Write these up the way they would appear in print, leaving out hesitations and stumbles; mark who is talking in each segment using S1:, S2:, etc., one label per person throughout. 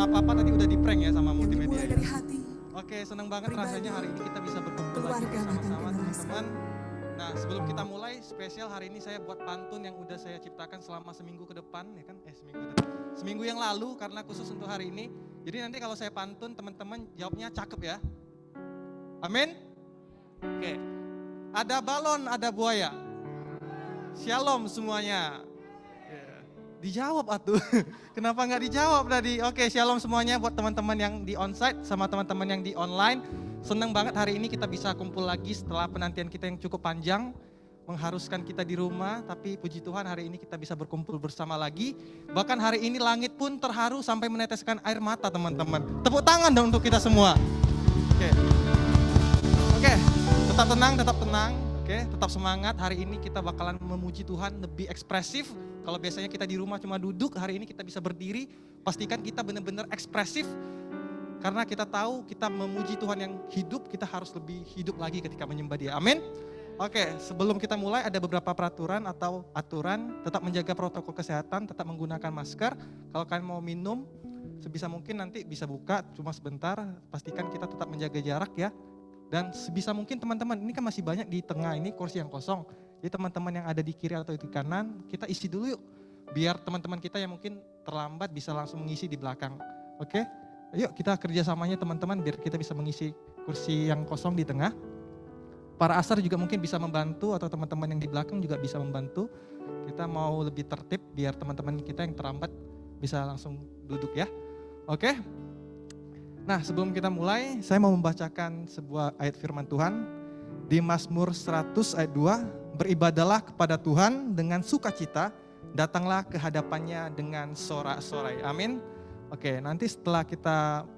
S1: apa-apa tadi udah di-prank ya sama
S2: yang
S1: multimedia
S2: dimulai
S1: ya.
S2: dari hati.
S1: Oke, senang banget
S2: Pribadi,
S1: rasanya hari ini kita bisa berkumpul lagi
S2: keluarga, bahkan
S1: bersama-sama
S2: generasi.
S1: teman-teman. Nah, sebelum kita mulai spesial hari ini saya buat pantun yang udah saya ciptakan selama seminggu ke depan ya kan? Seminggu yang lalu karena khusus untuk hari ini. Jadi nanti kalau saya pantun teman-teman jawabnya cakep ya. Amin. Oke. Ada balon, ada buaya. Shalom semuanya. Ya. Dijawab atuh. Kenapa nggak dijawab tadi? Oke, shalom semuanya buat teman-teman yang di onsite sama teman-teman yang di online. Senang banget hari ini kita bisa kumpul lagi setelah penantian kita yang cukup panjang. Mengharuskan kita di rumah, tapi puji Tuhan hari ini kita bisa berkumpul bersama lagi. Bahkan hari ini langit pun terharu sampai meneteskan air mata teman-teman. Tepuk tangan dong untuk kita semua. Oke. Oke, tetap tenang. Oke, tetap semangat. Hari ini kita bakalan memuji Tuhan lebih ekspresif. Kalau biasanya kita di rumah cuma duduk, hari ini kita bisa berdiri. Pastikan kita benar-benar ekspresif. Karena kita tahu kita memuji Tuhan yang hidup, kita harus lebih hidup lagi ketika menyembah Dia. Amin. Oke, sebelum kita mulai ada beberapa peraturan atau aturan. Tetap menjaga protokol kesehatan, tetap menggunakan masker. Kalau kalian mau minum, sebisa mungkin nanti bisa buka, cuma sebentar. Pastikan kita tetap menjaga jarak ya. Dan sebisa mungkin teman-teman, ini kan masih banyak di tengah ini kursi yang kosong. Jadi teman-teman yang ada di kiri atau di kanan, kita isi dulu yuk. Biar teman-teman kita yang mungkin terlambat bisa langsung mengisi di belakang. Oke? Yuk kita kerjasamanya teman-teman biar kita bisa mengisi kursi yang kosong di tengah. Para asar juga mungkin bisa membantu atau teman-teman yang di belakang juga bisa membantu. Kita mau lebih tertib biar teman-teman kita yang terlambat bisa langsung duduk ya. Oke? Nah, sebelum kita mulai, saya mau membacakan sebuah ayat firman Tuhan di Mazmur 100 ayat 2, beribadalah kepada Tuhan dengan sukacita, datanglah ke hadapannya dengan sorak-sorai. Amin. Oke, nanti setelah kita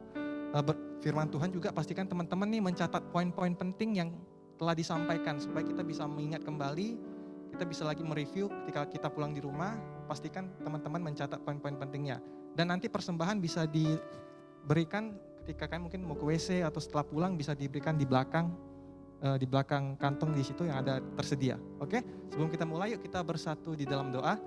S1: firman Tuhan juga pastikan teman-teman nih mencatat poin-poin penting yang telah disampaikan supaya kita bisa mengingat kembali, kita bisa lagi mereview ketika kita pulang di rumah, pastikan teman-teman mencatat poin-poin pentingnya. Dan nanti persembahan bisa diberikan ketika kalian mungkin mau ke WC atau setelah pulang bisa diberikan di belakang kantong di situ yang ada tersedia. Oke? Sebelum kita mulai yuk kita bersatu di dalam doa.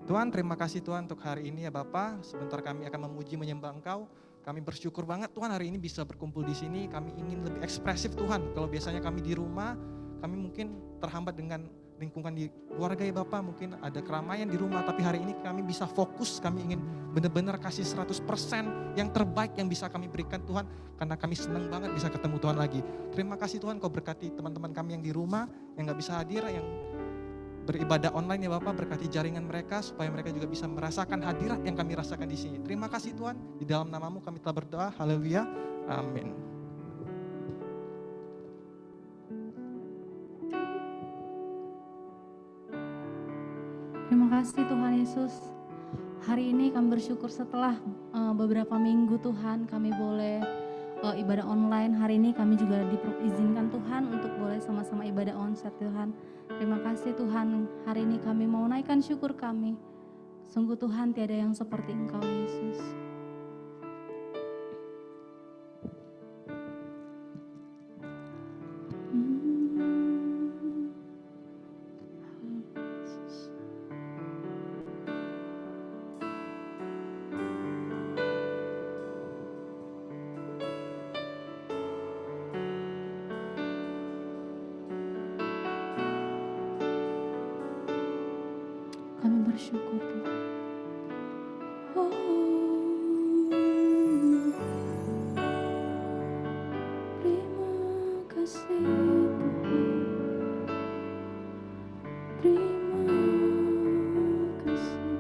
S1: Tuhan, terima kasih Tuhan untuk hari ini ya Bapa. Sebentar kami akan memuji menyembah Engkau. Kami bersyukur banget Tuhan hari ini bisa berkumpul di sini. Kami ingin lebih ekspresif Tuhan. Kalau biasanya kami di rumah, kami mungkin terhambat dengan lingkungan di keluarga ya Bapak, mungkin ada keramaian di rumah, tapi hari ini kami bisa fokus, kami ingin benar-benar kasih 100% yang terbaik yang bisa kami berikan Tuhan, karena kami senang banget bisa ketemu Tuhan lagi. Terima kasih Tuhan, Kau berkati teman-teman kami yang di rumah, yang gak bisa hadir, yang beribadah online ya Bapak, berkati jaringan mereka, supaya mereka juga bisa merasakan hadirat yang kami rasakan di sini. Terima kasih Tuhan, di dalam nama-Mu kami telah berdoa, haleluya, amin.
S3: Terima kasih Tuhan Yesus. Hari ini kami bersyukur setelah beberapa minggu Tuhan kami boleh ibadah online. Hari ini kami juga diizinkan Tuhan untuk boleh sama-sama ibadah onsite Tuhan. Terima kasih Tuhan. Hari ini kami mau naikkan syukur kami. Sungguh Tuhan tiada yang seperti Engkau Yesus. Kami bersyukur Tuhan. Terima kasih Tuhan. Terima kasih.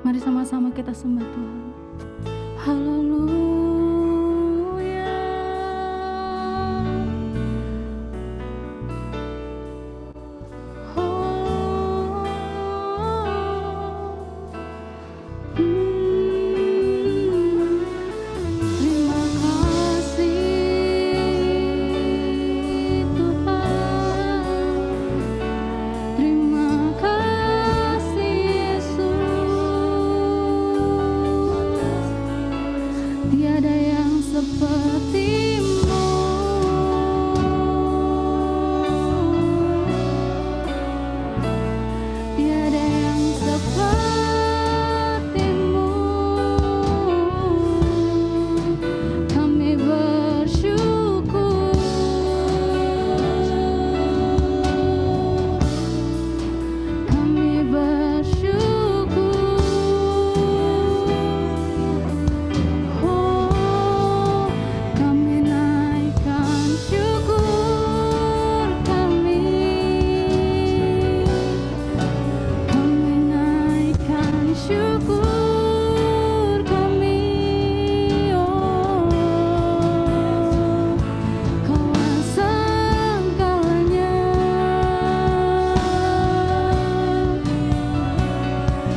S3: Mari sama-sama kita sembah Tuhan. Haleluya. Terima kasih Tuhan. Terima kasih Yesus. Tiada yang seperti-Mu. Tiada yang seperti-Mu. Kami bersyukur. Kami bersyukur. Oh, kami naikkan syukur kami. Kami naikkan syukur kami. Oh, Kaulah segalanya.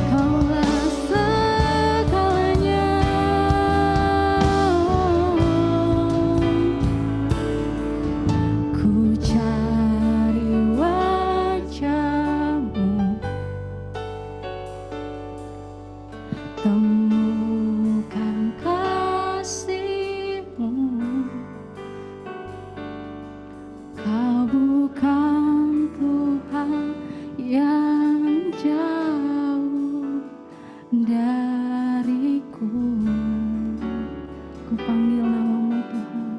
S3: Kaulah segalanya. Ku cari wajah-Mu, temukan kasih-Mu. Kau bukan Tuhan yang jauh dariku. Ku panggil nama-Mu Tuhan.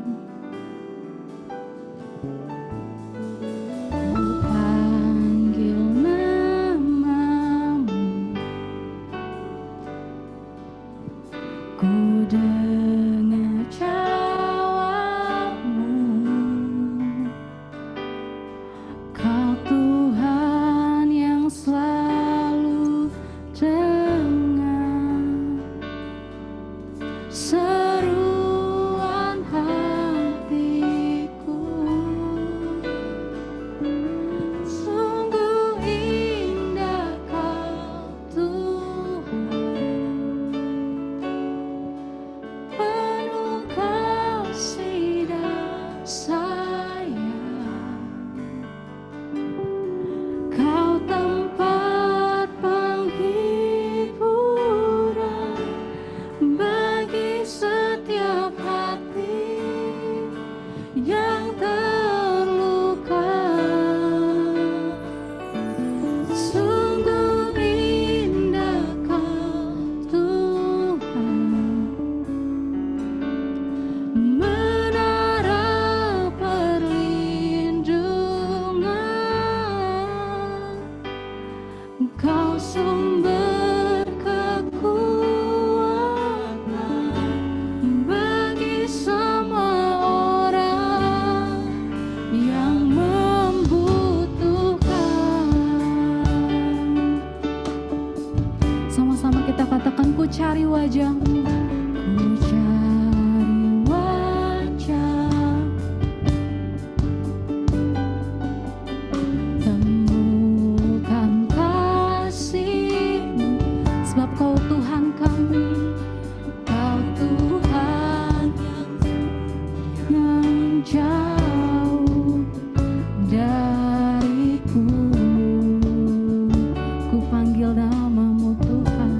S3: Ku panggil nama-Mu. Ku dengar jawab-Mu. Kau Tuhan yang selalu dengar seruan hatiku. Sungguh indah Kau Tuhan, penuh kasih dan sayang. Kau tempat penghiburan bagi setiap hati yang terluka. Sungguh indah Kau Tuhan, menara perlindungan. Kau sumber kekuatan bagi semua orang yang membutuhkan. Sama-sama kita katakan, ku cari wajah-Mu. Ku cari wajah, temukan kasih-Mu. Sebab Kau Tuhan kami, Kau Tuhan yang jauh dariku. Ku panggil nama-Mu Tuhan.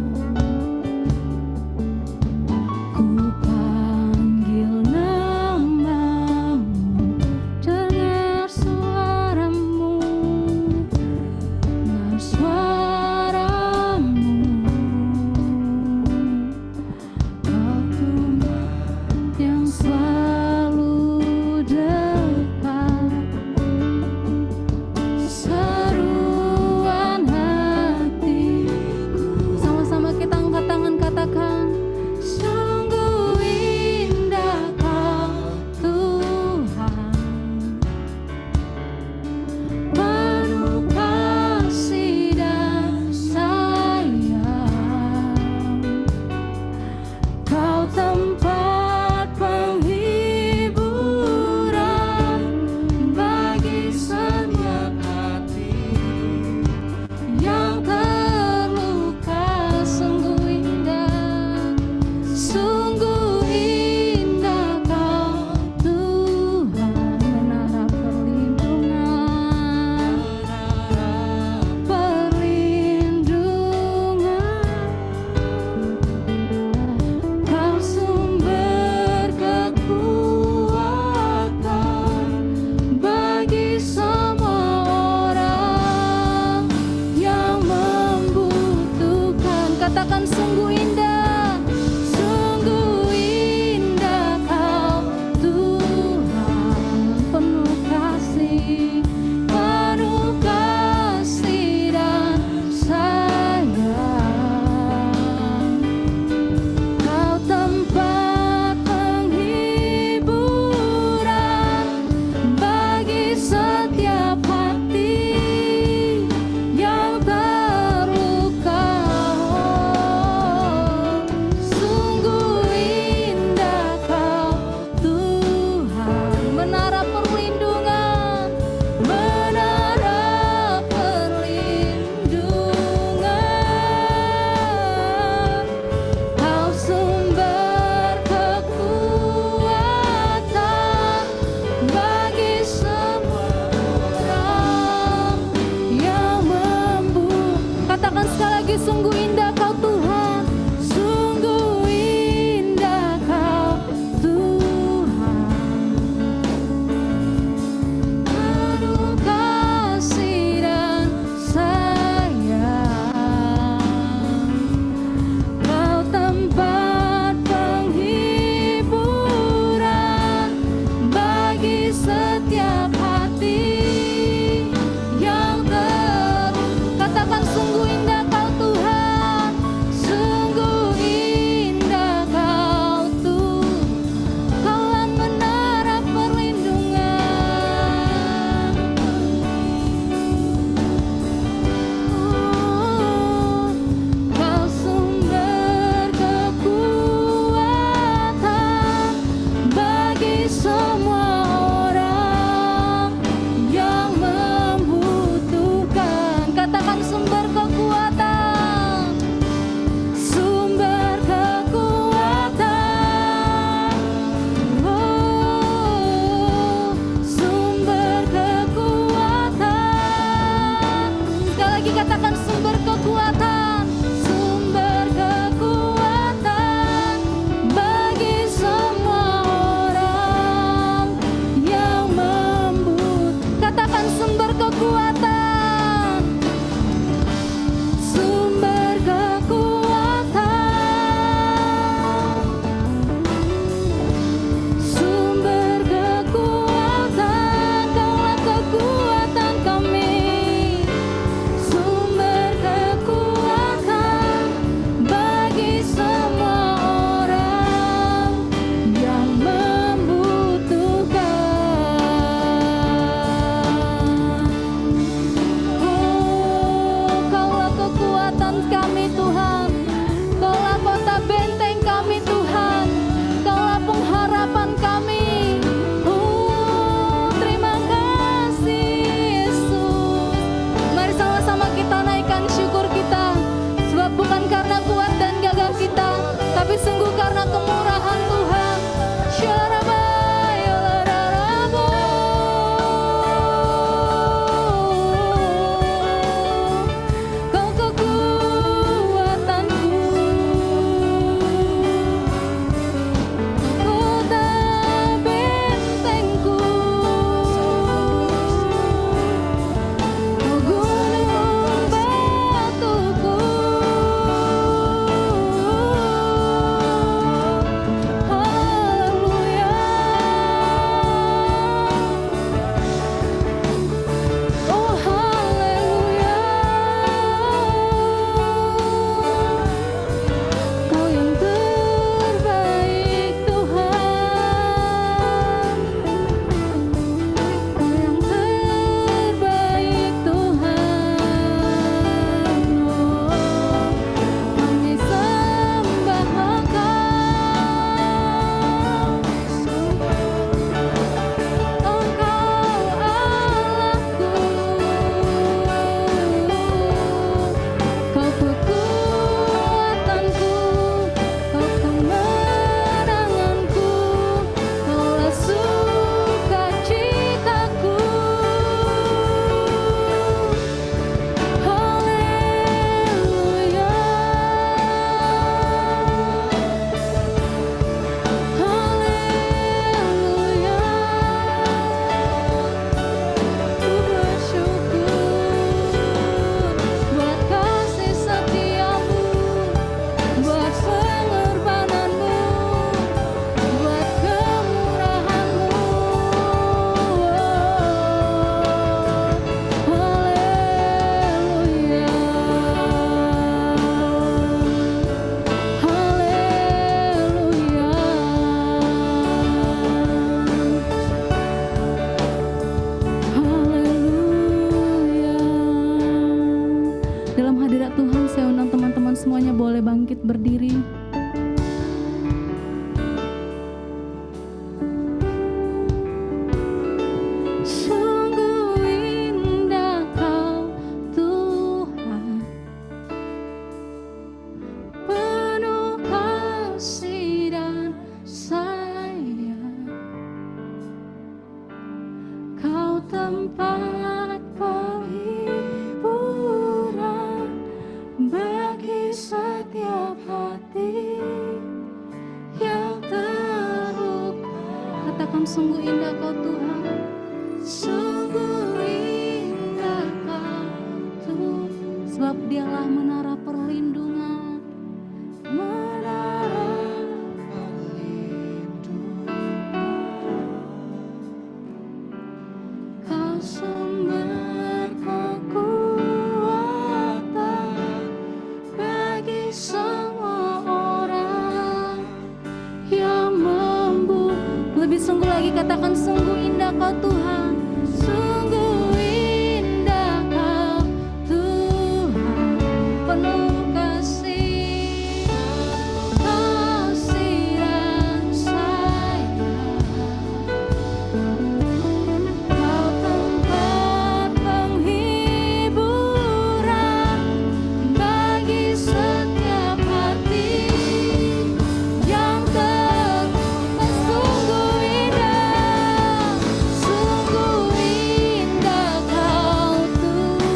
S3: semuanya boleh bangkit berdiri. Sungguh indah Kau Tuhan, penuh kasih dan sayang. Kau tempat penghiburan bagi setiap hati yang terluka. Katakan sungguh indah Kau Tuhan, sungguh indah Kau Tuhan, sebab Dialah menara perlindungan, menara Kau sumber kekuatan bagi semua orang yang lebih sungguh lagi katakan sungguh indah Kau Tuhan, sungguh indah Kau Tuhan, penuh kasih dan sayang. Kau tempat penghiburan bagi setiap hati yang sungguh indah Kau Tuhan,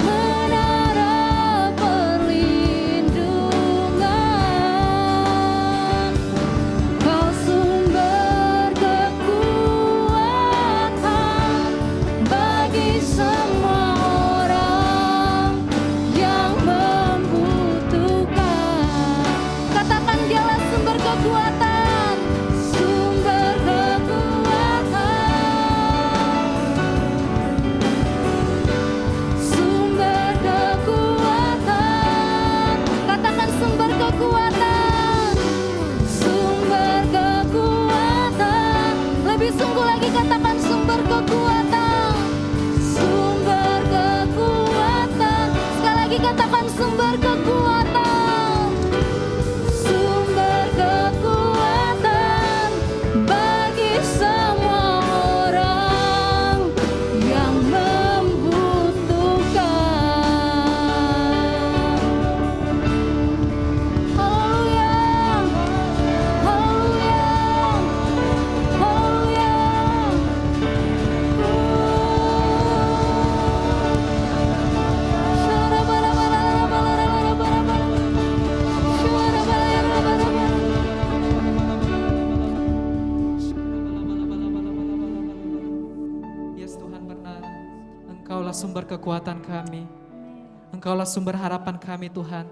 S3: menara perlindungan. Kau sumber kekuatan bagi semua orang yang membutuhkan. Katakan Dialah sumber kekuatan, sumber kekuatan, sumber kekuatan. Katakan sumber kekuatan, sumber kekuatan. Lebih sungguh lagi katakan sumber kekuatan, sumber kekuatan. Sekali lagi katakan sumber kekuatan, sumber kekuatan bagi semua orang yang membutuhkan. Haleluya, haleluya, haleluya.
S2: Yes Tuhan, benar. Engkaulah sumber kekuatan kami. Engkaulah sumber harapan kami Tuhan.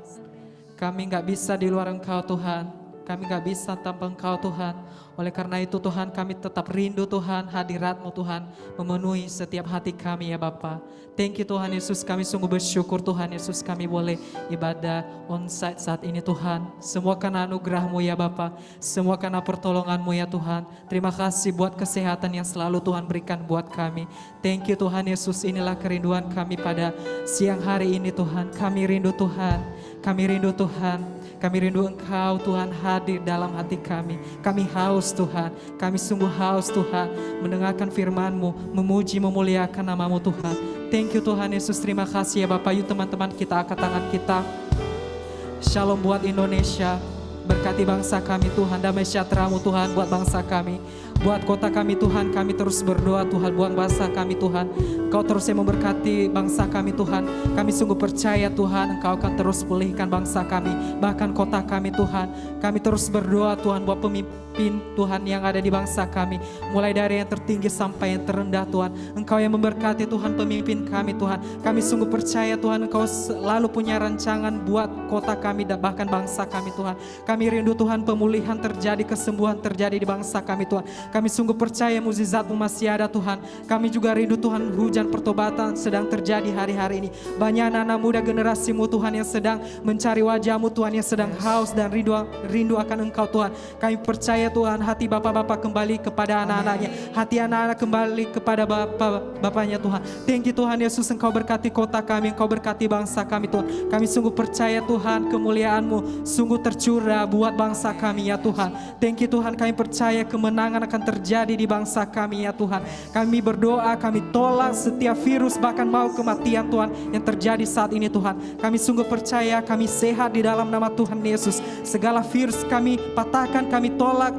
S2: Kami nggak bisa di luar Engkau Tuhan. Kami nggak bisa tanpa Engkau Tuhan. Oleh karena itu Tuhan, kami tetap rindu Tuhan, hadirat-Mu Tuhan memenuhi setiap hati kami ya Bapa. Thank you Tuhan Yesus, kami sungguh bersyukur Tuhan Yesus, kami boleh ibadah onsite saat ini Tuhan. Semua karena anugerah-Mu ya Bapa, semua karena pertolongan-Mu ya Tuhan. Terima kasih buat kesehatan yang selalu Tuhan berikan buat kami. Thank you Tuhan Yesus, inilah kerinduan kami pada siang hari ini Tuhan. Kami rindu Tuhan, kami rindu Tuhan. Kami rindu Engkau Tuhan hadir dalam hati kami. Kami haus Tuhan, kami sungguh haus Tuhan mendengarkan firman-Mu, memuji, memuliakan nama-Mu Tuhan. Thank you Tuhan Yesus, terima kasih ya Bapak. Yuk teman-teman kita angkat tangan kita. Shalom buat Indonesia, berkati bangsa kami Tuhan, damai sejahtera-Mu Tuhan buat bangsa kami. Buat kota kami Tuhan, kami terus berdoa Tuhan, buat bangsa kami Tuhan. Engkau terus yang memberkati bangsa kami Tuhan. Kami sungguh percaya Tuhan, Engkau akan terus pulihkan bangsa kami, bahkan kota kami Tuhan. Kami terus berdoa Tuhan buat pemimpin Tuhan yang ada di bangsa kami, mulai dari yang tertinggi sampai yang terendah Tuhan. Engkau yang memberkati Tuhan pemimpin kami Tuhan. Kami sungguh percaya Tuhan, Engkau selalu punya rancangan buat kota kami dan bahkan bangsa kami Tuhan. Kami rindu Tuhan pemulihan terjadi, kesembuhan terjadi di bangsa kami Tuhan. Kami sungguh percaya mukjizat-Mu masih ada Tuhan. Kami juga rindu Tuhan, hujan pertobatan sedang terjadi hari-hari ini. Banyak anak-anak muda generasi-Mu Tuhan yang sedang mencari wajah-Mu Tuhan, yang sedang haus dan rindu akan Engkau Tuhan. Kami percaya Tuhan, hati bapak-bapak kembali kepada anak-anaknya, hati anak-anak kembali kepada bapaknya Tuhan. Thank you Tuhan Yesus, Engkau berkati kota kami, Engkau berkati bangsa kami Tuhan. Kami sungguh percaya Tuhan, kemuliaan-Mu sungguh tercurah buat bangsa kami ya Tuhan. Thank you Tuhan, kami percaya kemenangan akan terjadi di bangsa kami ya Tuhan. Kami berdoa, kami tolak setiap virus bahkan mau kematian Tuhan yang terjadi saat ini Tuhan. Kami sungguh percaya kami sehat di dalam nama Tuhan Yesus. Segala virus kami patahkan, kami tolak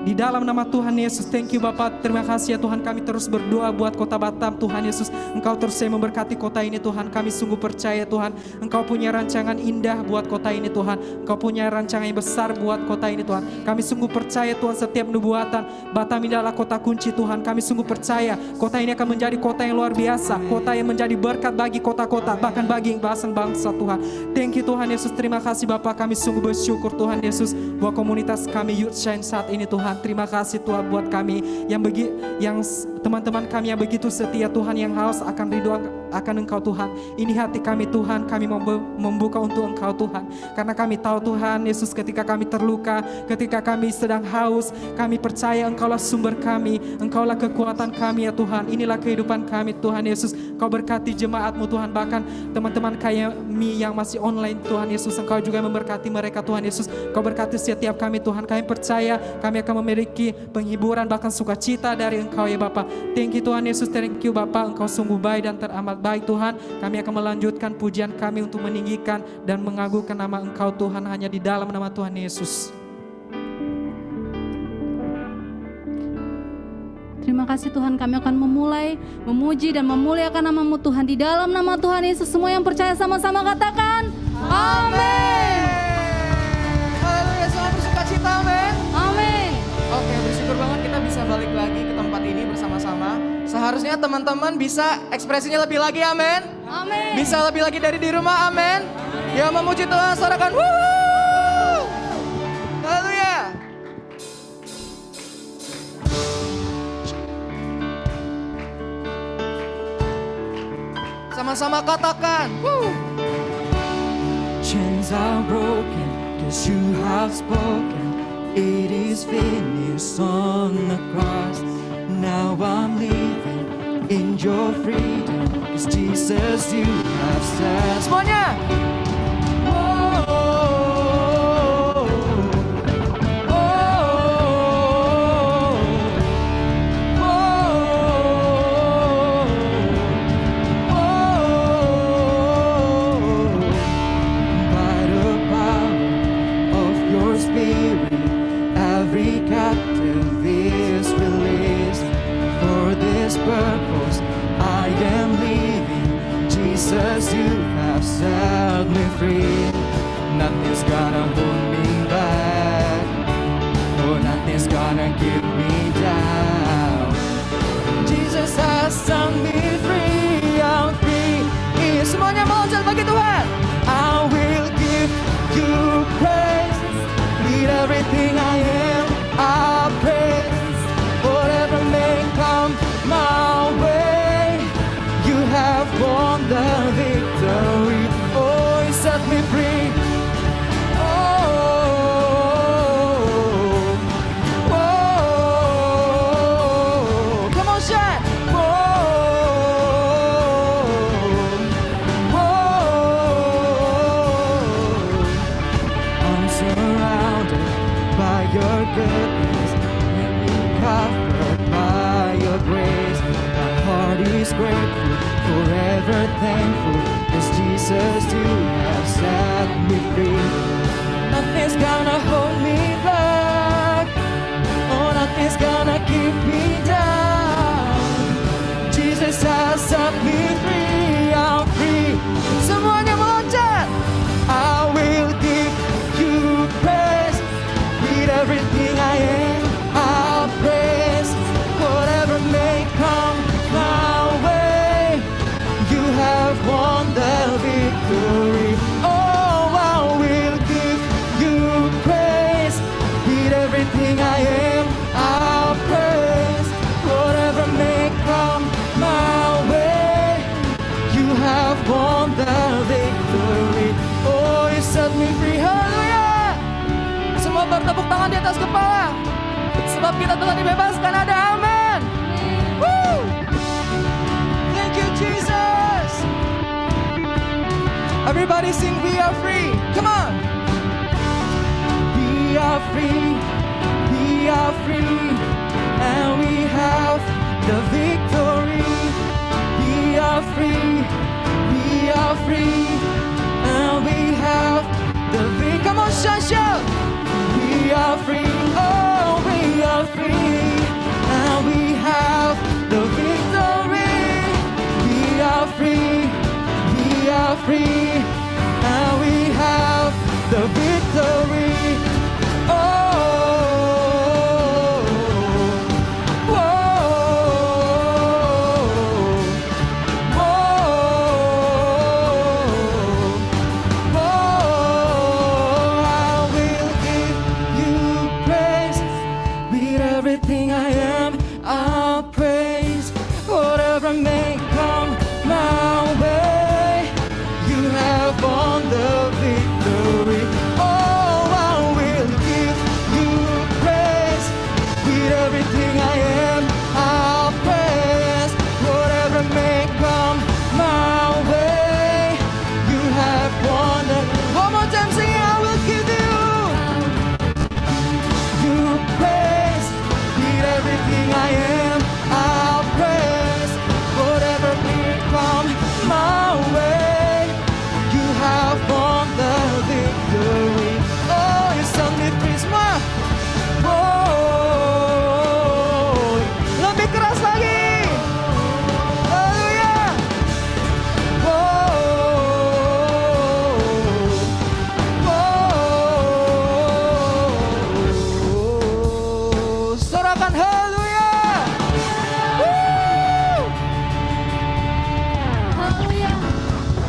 S2: di dalam nama Tuhan Yesus. Thank you Bapak, terima kasih ya Tuhan. Kami terus berdoa buat kota Batam Tuhan Yesus. Engkau terus memberkati kota ini Tuhan. Kami sungguh percaya Tuhan, Engkau punya rancangan indah buat kota ini Tuhan. Engkau punya rancangan yang besar buat kota ini Tuhan. Kami sungguh percaya Tuhan, setiap nubuatan Batam ini adalah kota kunci Tuhan. Kami sungguh percaya kota ini akan menjadi kota yang luar biasa, kota yang menjadi berkat bagi kota-kota, bahkan bagi bangsa Tuhan. Thank you Tuhan Yesus, terima kasih Bapak. Kami sungguh bersyukur Tuhan Yesus buat komunitas kami Youth Shine saat ini Tuhan. Terima kasih Tuhan buat kami yang teman-teman kami yang begitu setia Tuhan, yang haus akan ridho akan Engkau Tuhan. Ini hati kami Tuhan, kami mau membuka untuk Engkau Tuhan. Karena kami tahu Tuhan Yesus, ketika kami terluka, ketika kami sedang haus, kami percaya Engkaulah sumber kami, Engkaulah kekuatan kami ya Tuhan. Inilah kehidupan kami Tuhan Yesus. Kau berkati jemaat-Mu Tuhan, bahkan teman-teman kami yang masih online Tuhan Yesus, Engkau juga memberkati mereka Tuhan Yesus. Kau berkati setiap kami Tuhan. Kami percaya kami akan memiliki penghiburan bahkan sukacita dari Engkau ya Bapa. Thank you Tuhan Yesus, thank you Bapa. Engkau sungguh baik dan teramat baik Tuhan. Kami akan melanjutkan pujian kami untuk meninggikan dan mengagungkan nama Engkau Tuhan, hanya di dalam nama Tuhan Yesus.
S3: Terima kasih Tuhan, kami akan memulai memuji dan memuliakan nama-Mu Tuhan. Di dalam nama Tuhan Yesus, semua yang percaya sama-sama katakan amin.
S4: Haleluya, semua bersukacita, amin.
S3: Amin.
S4: Oke, bersyukur banget kita bisa balik lagi ke tempat ini bersama-sama. Seharusnya teman-teman bisa ekspresinya lebih lagi, amin.
S3: Amin.
S4: Bisa lebih lagi dari di rumah, amin. Ya, memuji Tuhan, sorakan wuh. Haleluya. Sama-sama katakan wuh.
S5: Chains are broken, 'cause you have spoken. It is finished on the cross. Now I'm living in your freedom, 'cause Jesus you have set.
S4: Semuanya.
S5: Jesus, you have set me free. Nothing's gonna hold me back. Oh, nothing's gonna keep me down. Jesus has set me free. I'm free.
S4: Semuanya melonjak bagi Tuhan.
S5: I will give you praise. With everything I am, I praise. Whatever may come my way, you have won the victory. Oh, you set me free. Oh, oh, come on, shout. Oh, oh, I'm surrounded by your goodness, and covered by your grace. My heart is grateful, forever thankful, 'cause Jesus, you have set me free. Nothing's gonna hold me back. Oh, nothing's gonna keep me down. Jesus has set me free. I'm free.
S4: Semuanya melonjak.
S5: I will give you praise. With everything I am, I'll praise. Whatever may come my way, you have won the
S4: di atas kepala. Sebab kita telah dibebaskan, ada amin. Woo! Thank you Jesus. Everybody sing we are free. Come on.
S5: We are free, and we have the victory. We are free, and we have the victory.
S4: Come on, shout.
S5: We are free, oh, we are free, and we have the victory. We are free, and we have the victory. Oh, whoa, whoa, whoa. I will give you praise with everything I am. I'll praise whatever may come my way. You have won the victory. Oh, I will give you praise with everything I am. I'll praise whatever may come my way. You have won the. One more time, sing it. I will give you praise with everything I am. I'll praise whatever may come my way. You have won the victory. Oh, you sound me free semua. Oh, lebih keras lagi. Haleluya. Oh, sorakan haleluya.
S3: Haleluya.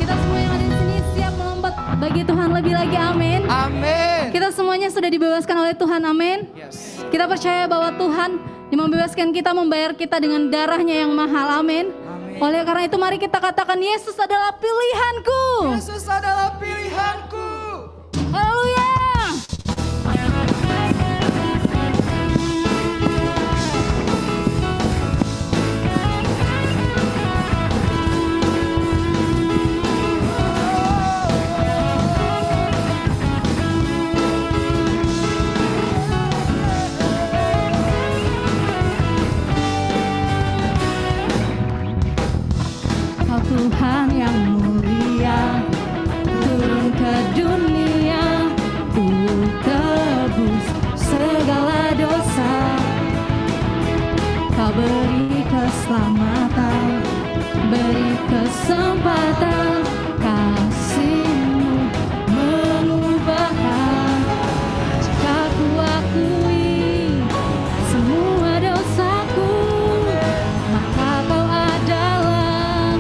S3: Kita semua yang ada di sini siap melompat bagi Tuhan lebih lagi, amin.
S4: Amin.
S3: Kita semuanya sudah dibebaskan oleh Tuhan, amin.
S4: Yes.
S3: Kita percaya bahwa Tuhan yang membebaskan kita, membayar kita dengan darahnya yang mahal, amin.
S4: Amin.
S3: Oleh karena itu mari kita katakan Yesus adalah pilihanku.
S4: Yesus adalah pilihanku.
S3: Haleluya. Kau Tuhan yang mulia, turun ke dunia, untuk tebus segala dosa. Kau beri keselamatan, beri kesempatan, kasih-Mu mengubahkan. Jika ku akui semua dosaku, maka Kau adalah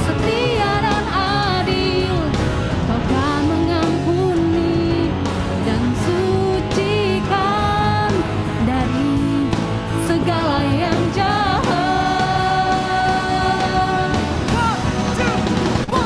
S3: setia dan adil. Kau kan mengampuni dan sucikan dari segala yang jahat.
S4: 1, 2, 1.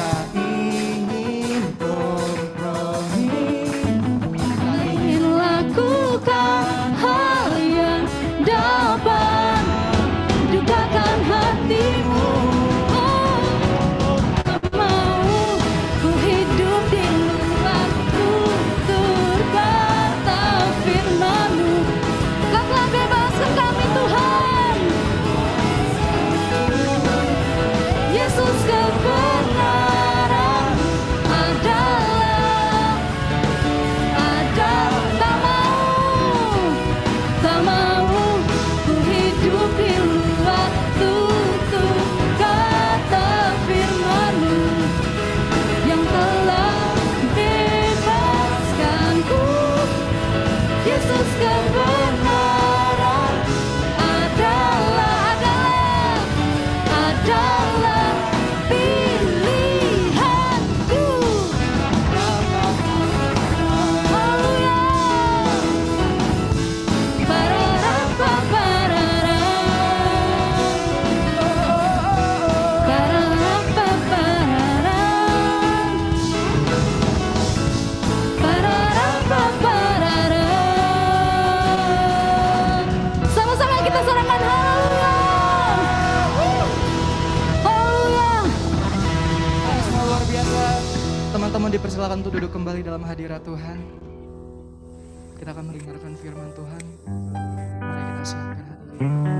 S5: tak ingin kompromi.
S3: ingin lakukan hal yang dapat dukakan hatimu. Oh, tak mau ku hidup di luar tutur kata firman-Mu. Kau telah bebaskan kami Tuhan. Yesus, kebenaran adalah tak mau ku hidup di luar tutur kata firman-Mu yang telah bebaskanku. Yesus, kebenaran adalah pilihanku. Haleluya. Pararapapararam. Pararapapararam. Sama-sama kita sorakan haleluya. Haleluya.
S4: Semua luar biasa. Teman-teman dipersilakan untuk duduk kembali dalam hadirat Tuhan. Kita akan mendengarkan firman Tuhan. Mari kita siapkan hati kita.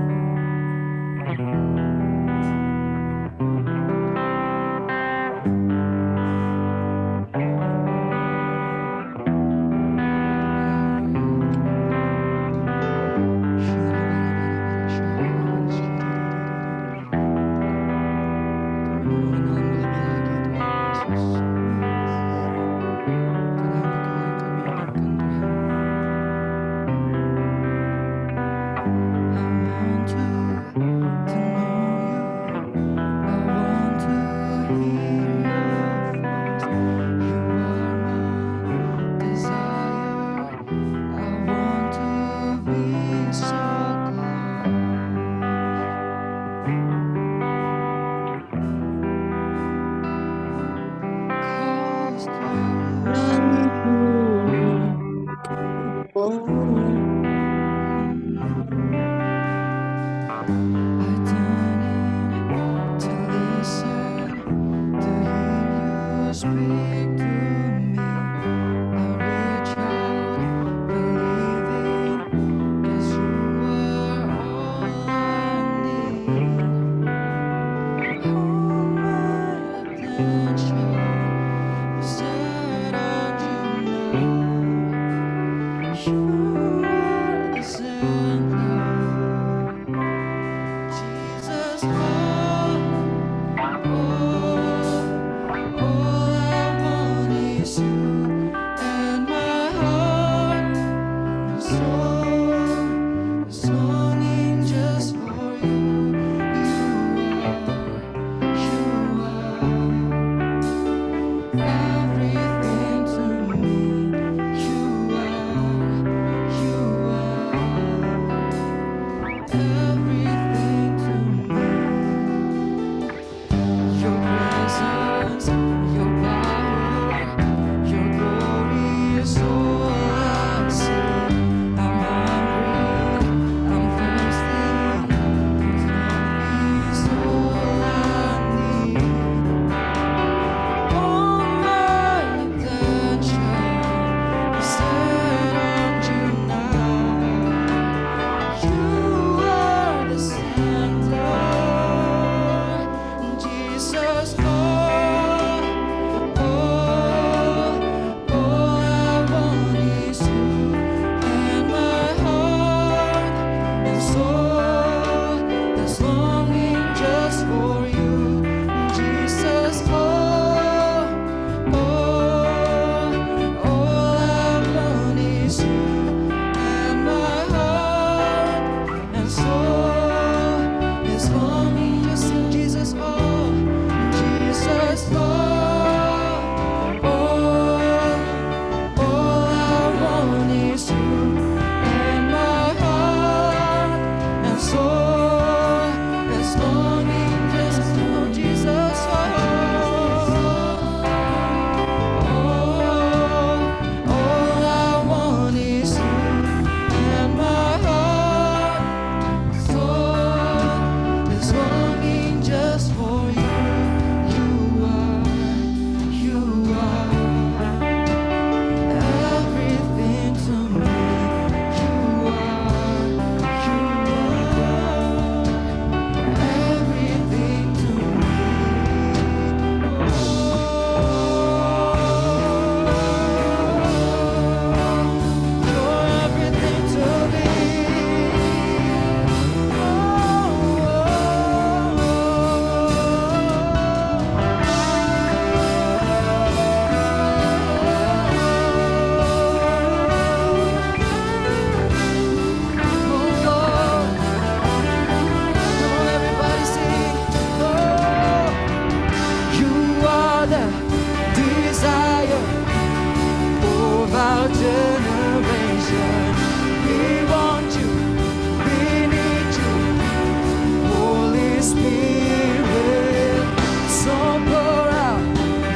S5: Spirit. So pour out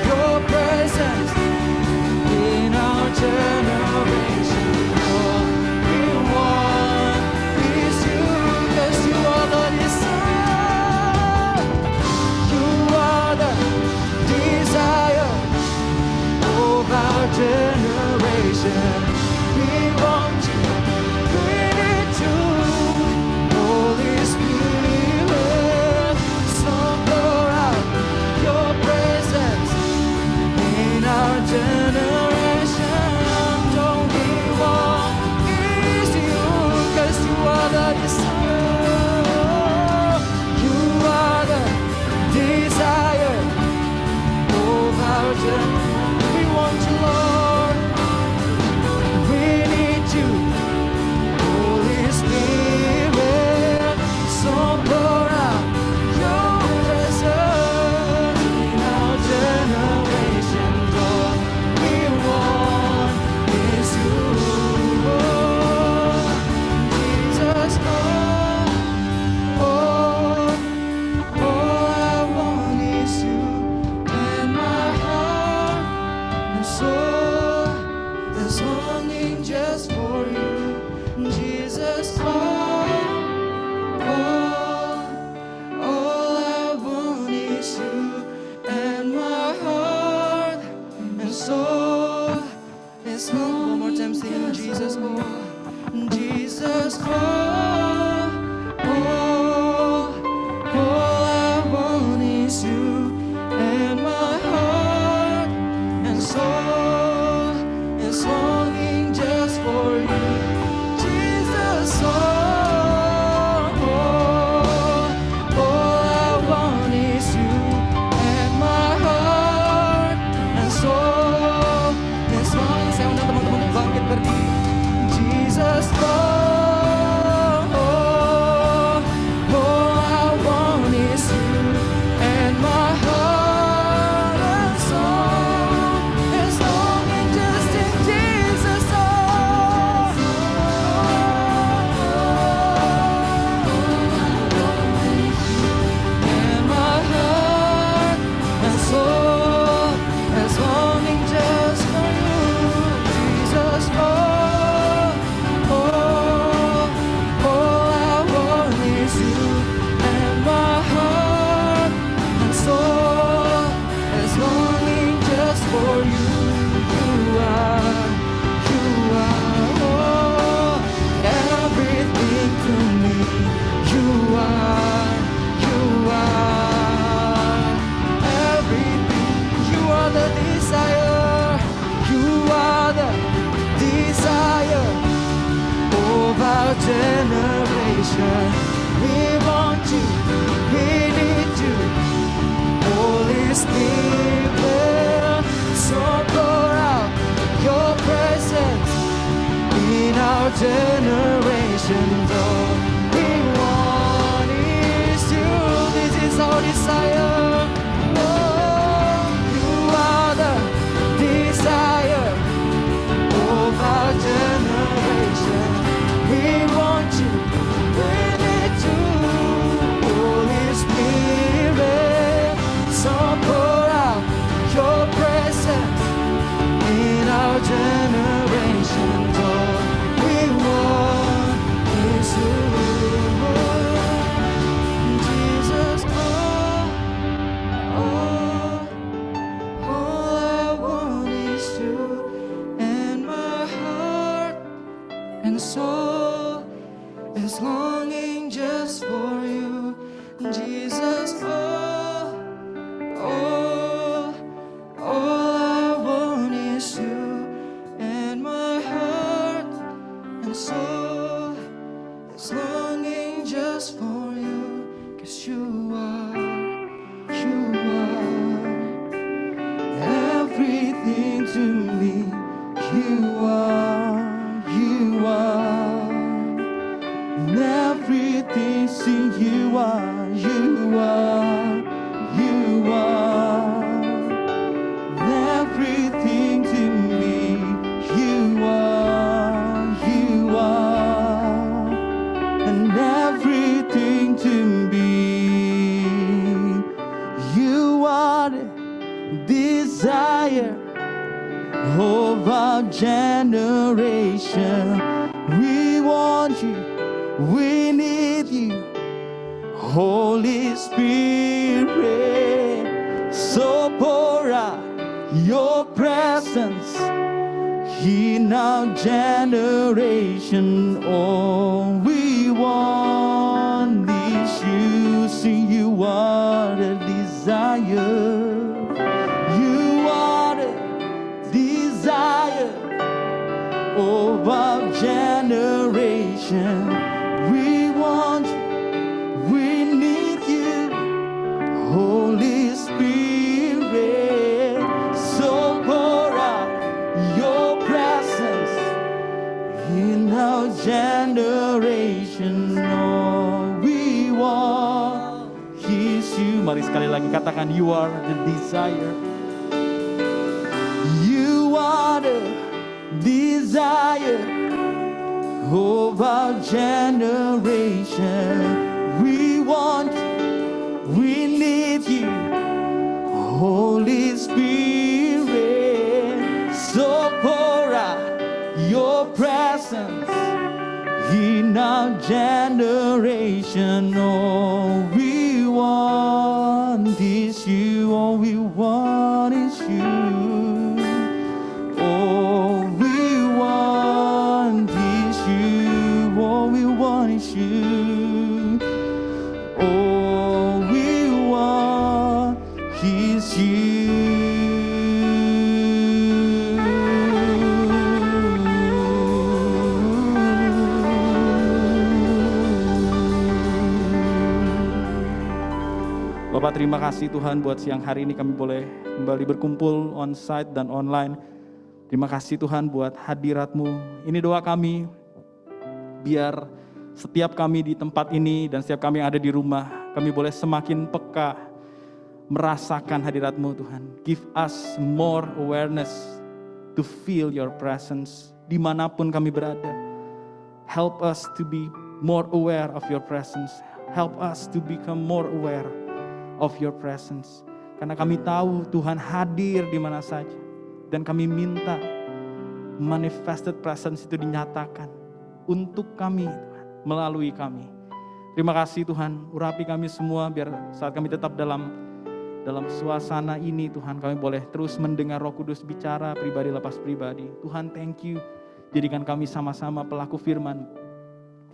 S5: your presence in our generation. All we want is you, 'cause you are the desire. You are the desire of our generation. We want you, we need you, Holy Spirit. So pour out your presence in our generation. All we want is you, 'cause you are the desire. You are the desire of our generation. We want you, Lord. We need you, Holy Spirit. So pour out your presence in our generation. All we want is you, Jesus. All I want is you, and my heart and soul is longing just for you, Jesus. All I want is you, and my heart and soul is longing. One more time, sing Jesus. Jesus. All I want is you, and my heart and soul is longing just for you, Jesus. All I want is you, and my heart and soul is longing. Saya undang teman-teman untuk bangkit berdiri. Jesus. All I want is you, and my heart and soul is longing just in Jesus. And my heart and soul is longing just for you, Jesus. All I want is you, and my heart and soul is longing just for you. You are everything to me. You are everything. You are the desire. You are the desire of our generation. We want you, we need you, Holy Spirit. So pour out your presence in our generation. All we want is you. This is our desire. Oh, you are the desire of our generation. We want you, we need you, Holy Spirit. So pour out your presence in our generation. All we want is you. desire of our generation. We want you, we need you, Holy Spirit. So pour out your presence in our generation. All we want is you. See, you are the desire. You are the desire of our generation. We want you, we need you, Holy Spirit. So pour out your presence in our generation. All we want is you. Mari sekali lagi katakan, you are the desire. You are the desire of our generation. We want you, we need you, Holy Spirit. So pour out your presence in our generation. All we want is you. All we want is you. All we want is you. All we want is you. All we want is you. Bapak, terima kasih Tuhan buat siang hari ini kami boleh kembali berkumpul on-site dan online. Terima kasih Tuhan buat hadirat-Mu. Ini doa kami, biar setiap kami di tempat ini dan setiap kami yang ada di rumah, kami boleh semakin peka merasakan hadirat-Mu Tuhan. Give us more awareness to feel your presence dimanapun kami berada. Help us to be more aware of your presence. Help us to become more aware of your presence. Karena kami tahu Tuhan hadir di mana saja. Dan kami minta manifested presence itu dinyatakan untuk kami, Tuhan, melalui kami. Terima kasih Tuhan, urapi kami semua biar saat kami tetap dalam suasana ini Tuhan, kami boleh terus mendengar Roh Kudus bicara pribadi lepas pribadi. Tuhan, thank you. Jadikan kami sama-sama pelaku firman.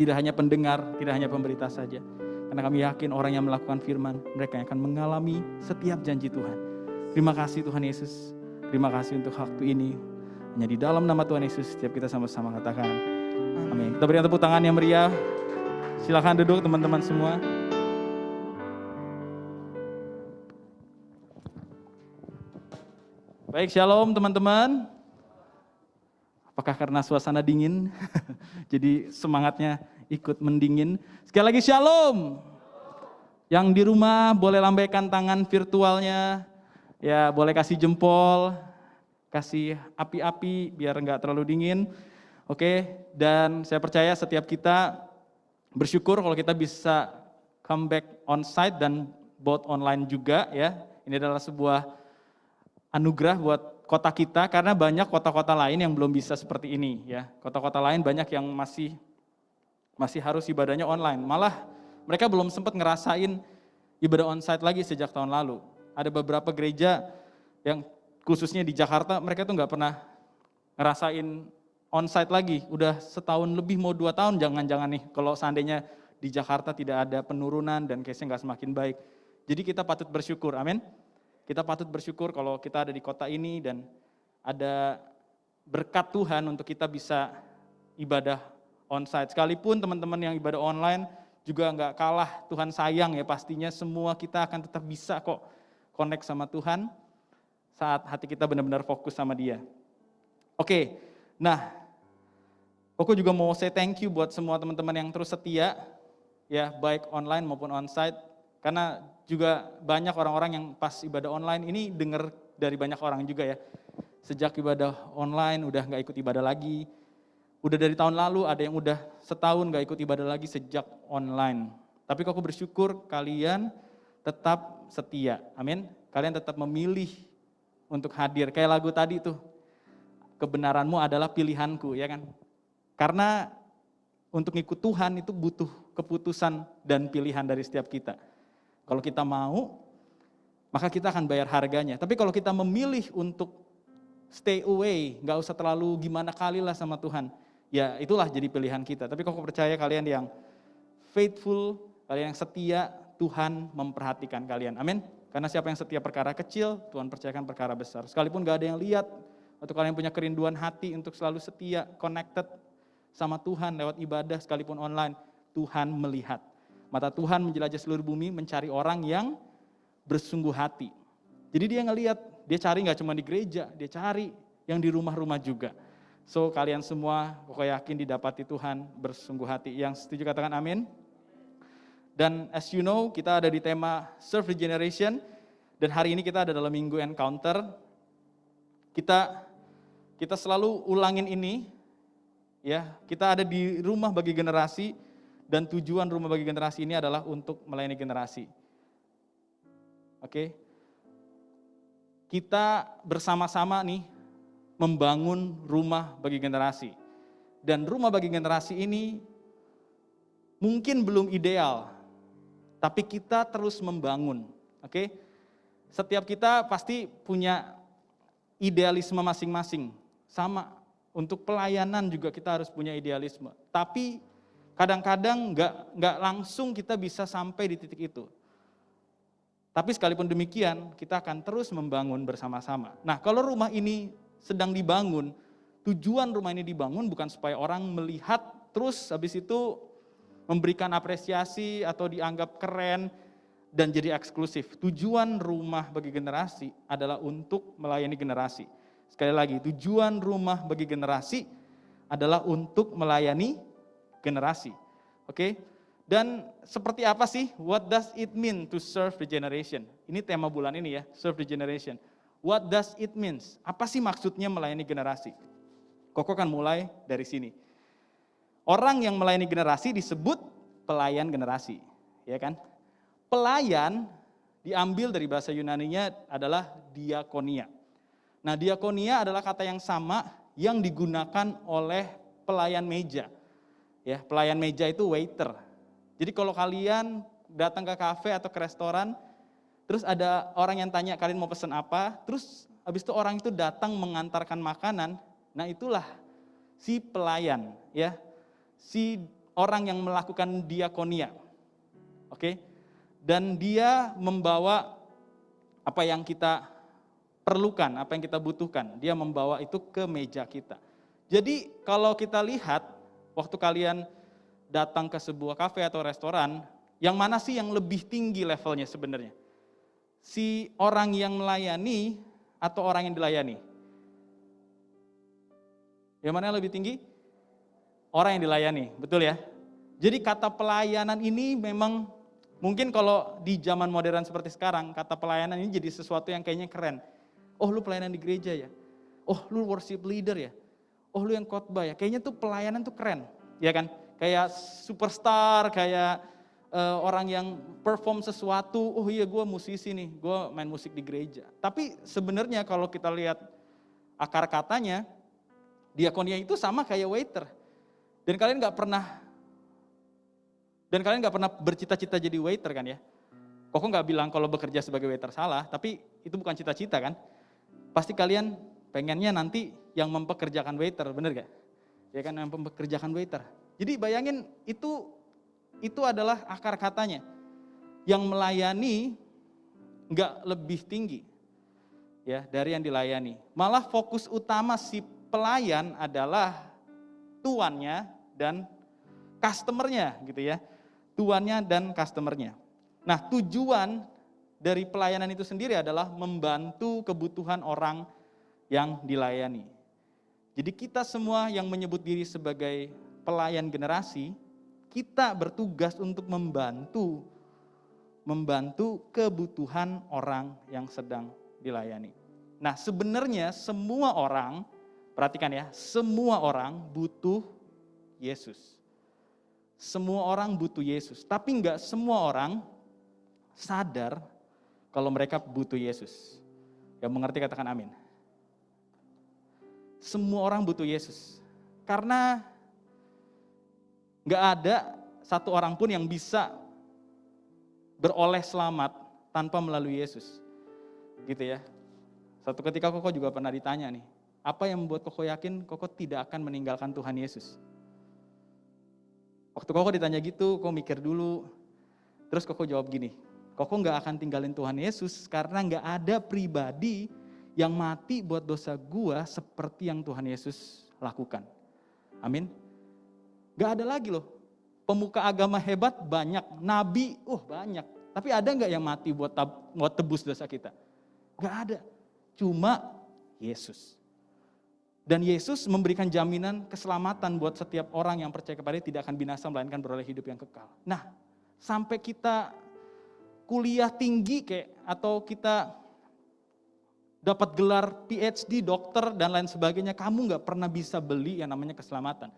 S5: Tidak hanya pendengar, tidak hanya pemberita saja. Karena kami yakin orang yang melakukan firman, mereka yang akan mengalami setiap janji Tuhan. Terima kasih Tuhan Yesus. Terima kasih untuk waktu ini. Hanya di dalam nama Tuhan Yesus, setiap kita sama-sama katakan amin. Kita berikan tepuk tangan yang meriah. Silakan duduk teman-teman semua. Baik, shalom teman-teman. Apakah karena suasana dingin? Jadi semangatnya ikut mendingin. Sekali lagi shalom. Yang di rumah boleh lambaikan tangan virtualnya. Ya, boleh kasih jempol, kasih api-api biar enggak terlalu dingin. Oke, dan saya percaya setiap kita bersyukur kalau kita bisa come back on site dan both online juga ya. Ini adalah sebuah anugerah buat kota kita karena banyak kota-kota lain yang belum bisa seperti ini ya. Kota-kota lain banyak yang masih harus ibadahnya online. Malah mereka belum sempat ngerasain ibadah on-site lagi sejak tahun lalu. Ada beberapa gereja yang khususnya di Jakarta, mereka tuh nggak pernah ngerasain on-site lagi. Udah setahun lebih, mau 2 tahun, jangan-jangan nih kalau seandainya di Jakarta tidak ada penurunan dan case-nya nggak semakin baik. Jadi kita patut bersyukur, amin. Kita patut bersyukur kalau kita ada di kota ini dan ada berkat Tuhan untuk kita bisa ibadah on-site. Sekalipun teman-teman yang ibadah online juga nggak kalah, Tuhan sayang ya pastinya semua kita akan tetap bisa kok connect sama Tuhan saat hati kita benar-benar fokus sama Dia. Oke, nah aku juga mau say thank you buat semua teman-teman yang terus setia ya, baik online maupun on-site. Karena juga banyak orang-orang yang pas ibadah online ini dengar dari banyak orang juga ya. Sejak ibadah online udah nggak ikut ibadah lagi. Udah dari tahun lalu ada yang udah setahun nggak ikut ibadah lagi sejak online. Tapi aku bersyukur kalian tetap setia, amin. Kalian tetap memilih
S6: untuk hadir. Kayak lagu tadi tuh, kebenaranmu adalah pilihanku, ya kan? Karena untuk ngikut Tuhan itu butuh keputusan dan pilihan dari setiap kita. Kalau kita mau, maka kita akan bayar harganya. Tapi kalau kita memilih untuk stay away, gak usah terlalu gimana kali lah sama Tuhan, ya itulah jadi pilihan kita. Tapi kalau percaya kalian yang faithful, kalian yang setia, Tuhan memperhatikan kalian. Amin. Karena siapa yang setia perkara kecil, Tuhan percayakan perkara besar. Sekalipun gak ada yang lihat, atau kalian punya kerinduan hati untuk selalu setia, connected sama Tuhan lewat ibadah sekalipun online, Tuhan melihat. Mata Tuhan menjelajah seluruh bumi mencari orang yang bersungguh hati. Jadi dia ngelihat, dia cari gak cuma di gereja, dia cari yang di rumah-rumah juga. So kalian semua pokoknya yakin didapati Tuhan bersungguh hati. Yang setuju katakan amin. Dan as you know, kita ada di tema Serve Regeneration. Dan hari ini kita ada dalam minggu encounter. Kita selalu ulangin ini. Ya, kita ada di rumah bagi generasi. Dan tujuan rumah bagi generasi ini adalah untuk melayani generasi. Oke. Kita bersama-sama nih membangun rumah bagi generasi. Dan rumah bagi generasi ini mungkin belum ideal, tapi kita terus membangun, oke? Setiap kita pasti punya idealisme masing-masing, sama. Untuk pelayanan juga kita harus punya idealisme. Tapi kadang-kadang nggak langsung kita bisa sampai di titik itu. Tapi sekalipun demikian, kita akan terus membangun bersama-sama. Nah, kalau rumah ini sedang dibangun, tujuan rumah ini dibangun bukan supaya orang melihat terus habis itu memberikan apresiasi atau dianggap keren dan jadi eksklusif. Tujuan rumah bagi generasi adalah untuk melayani generasi. Sekali lagi, tujuan rumah bagi generasi adalah untuk melayani generasi. Oke? Dan seperti apa sih? What does it mean to serve the generation? Ini tema bulan ini ya, serve the generation. What does it means? Apa sih maksudnya melayani generasi? Koko kan mulai dari sini. Orang yang melayani generasi disebut pelayan generasi, ya kan? Pelayan diambil dari bahasa Yunaninya adalah diakonia. Nah, diakonia adalah kata yang sama yang digunakan oleh pelayan meja. Ya, pelayan meja itu waiter. Jadi kalau kalian datang ke kafe atau ke restoran, terus ada orang yang tanya kalian mau pesan apa, terus habis itu orang itu datang mengantarkan makanan, nah itulah si pelayan, ya. Si orang yang melakukan diakonia. Oke? Dan dia membawa apa yang kita perlukan, apa yang kita butuhkan. Dia membawa itu ke meja kita. Jadi kalau kita lihat, waktu kalian datang ke sebuah kafe atau restoran, yang mana sih yang lebih tinggi levelnya sebenarnya? Si orang yang melayani atau orang yang dilayani? Yang mana yang lebih tinggi? Orang yang dilayani, betul ya? Jadi kata pelayanan ini memang mungkin kalau di zaman modern seperti sekarang, kata pelayanan ini jadi sesuatu yang kayaknya keren. Oh, lu pelayanan di gereja ya? Oh, lu worship leader ya? Oh, lu yang khotbah ya? Kayaknya tuh pelayanan tuh keren, ya kan? Kayak superstar, kayak orang yang perform sesuatu. Oh iya, gue musisi nih, gue main musik di gereja. Tapi sebenarnya kalau kita lihat akar katanya, diakonia itu sama kayak waiter. Dan kalian nggak pernah bercita-cita jadi waiter kan ya? Koko nggak bilang kalau bekerja sebagai waiter salah, tapi itu bukan cita-cita kan? Pasti kalian pengennya nanti yang mempekerjakan waiter, bener gak? Ya kan, yang mempekerjakan waiter. Jadi bayangin itu adalah akar katanya. Yang melayani nggak lebih tinggi ya dari yang dilayani. Malah fokus utama si pelayan adalah tuannya dan customernya gitu ya. Tuannya dan customernya. Nah, tujuan dari pelayanan itu sendiri adalah membantu kebutuhan orang yang dilayani. Jadi kita semua yang menyebut diri sebagai pelayan generasi, kita bertugas untuk membantu kebutuhan orang yang sedang dilayani. Nah, sebenarnya semua orang, perhatikan ya, semua orang butuh Yesus. Semua orang butuh Yesus, tapi enggak semua orang sadar kalau mereka butuh Yesus. Yang mengerti katakan amin. Semua orang butuh Yesus. Karena gak ada satu orang pun yang bisa beroleh selamat tanpa melalui Yesus. Gitu ya. Satu ketika Koko juga pernah ditanya nih, apa yang membuat Koko yakin Koko tidak akan meninggalkan Tuhan Yesus? Waktu Koko ditanya gitu, Koko mikir dulu. Terus Koko jawab gini, Koko gak akan tinggalin Tuhan Yesus karena gak ada pribadi yang mati buat dosa gua seperti yang Tuhan Yesus lakukan. Amin. Gak ada lagi loh. Pemuka agama hebat banyak, nabi banyak. Tapi ada gak yang mati buat tebus dosa kita? Gak ada. Cuma Yesus. Dan Yesus memberikan jaminan keselamatan buat setiap orang yang percaya kepada Dia, tidak akan binasa melainkan beroleh hidup yang kekal. Nah, sampai kita kuliah tinggi atau kita dapat gelar PhD, dokter dan lain sebagainya, kamu gak pernah bisa beli yang namanya keselamatan.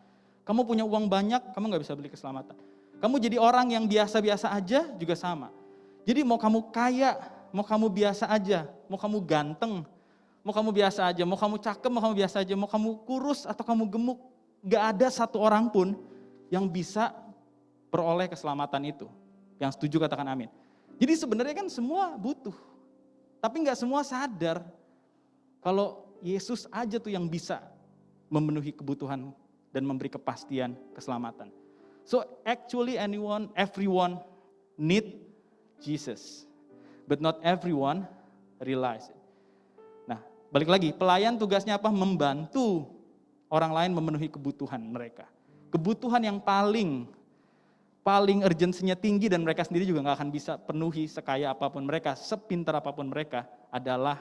S6: Kamu punya uang banyak, kamu gak bisa beli keselamatan. Kamu jadi orang yang biasa-biasa aja juga sama. Jadi mau kamu kaya, mau kamu biasa aja, mau kamu ganteng, mau kamu biasa aja, mau kamu cakep, mau kamu biasa aja, mau kamu kurus atau kamu gemuk, gak ada satu orang pun yang bisa peroleh keselamatan itu. Yang setuju katakan amin. Jadi sebenarnya kan semua butuh. Tapi gak semua sadar kalau Yesus aja tuh yang bisa memenuhi kebutuhan dan memberi kepastian keselamatan. So actually everyone need Jesus. But not everyone realize it. Nah, balik lagi, pelayan tugasnya apa? Membantu orang lain memenuhi kebutuhan mereka. Kebutuhan yang paling urgensinya tinggi dan mereka sendiri juga gak akan bisa penuhi sekaya apapun mereka, sepintar apapun mereka, adalah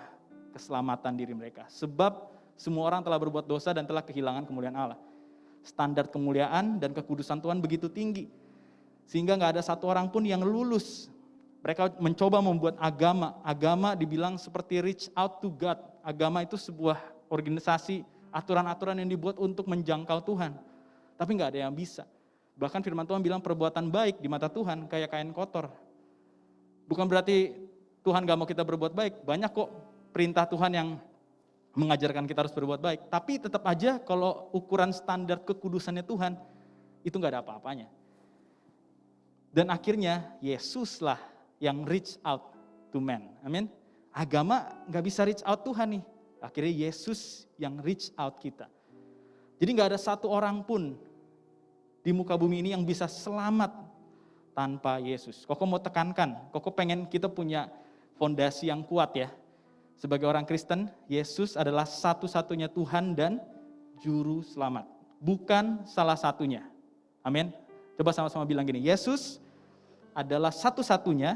S6: keselamatan diri mereka. Sebab semua orang telah berbuat dosa dan telah kehilangan kemuliaan Allah. Standar kemuliaan dan kekudusan Tuhan begitu tinggi, sehingga gak ada satu orang pun yang lulus. Mereka mencoba membuat agama dibilang seperti reach out to God. Agama itu sebuah organisasi, aturan-aturan yang dibuat untuk menjangkau Tuhan. Tapi gak ada yang bisa. Bahkan firman Tuhan bilang perbuatan baik di mata Tuhan kayak kain kotor. Bukan berarti Tuhan gak mau kita berbuat baik. Banyak kok perintah Tuhan yang mengajarkan kita harus berbuat baik. Tapi tetap aja kalau ukuran standar kekudusannya Tuhan, itu gak ada apa-apanya. Dan akhirnya Yesuslah yang reach out to man. Amin. Agama gak bisa reach out Tuhan nih. Akhirnya Yesus yang reach out kita. Jadi gak ada satu orang pun di muka bumi ini yang bisa selamat tanpa Yesus. Koko mau tekankan, Koko pengen kita punya fondasi yang kuat ya. Sebagai orang Kristen, Yesus adalah satu-satunya Tuhan dan Juru Selamat. Bukan salah satunya. Amin. Coba sama-sama bilang gini, Yesus adalah satu-satunya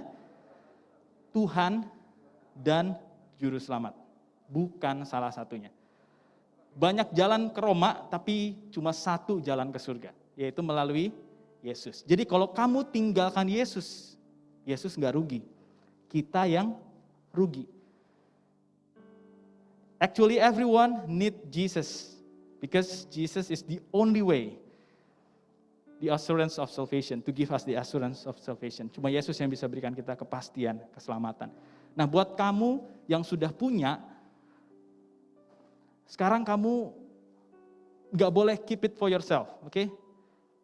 S6: Tuhan dan Juru Selamat. Bukan salah satunya. Banyak jalan ke Roma, tapi cuma satu jalan ke surga, yaitu melalui Yesus. Jadi kalau kamu tinggalkan Yesus, Yesus gak rugi. Kita yang rugi. Actually everyone need Jesus, because Jesus is the only way, the assurance of salvation, to give us the assurance of salvation. Cuma Yesus yang bisa berikan kita kepastian, keselamatan. Nah buat kamu yang sudah punya, sekarang kamu gak boleh keep it for yourself, oke?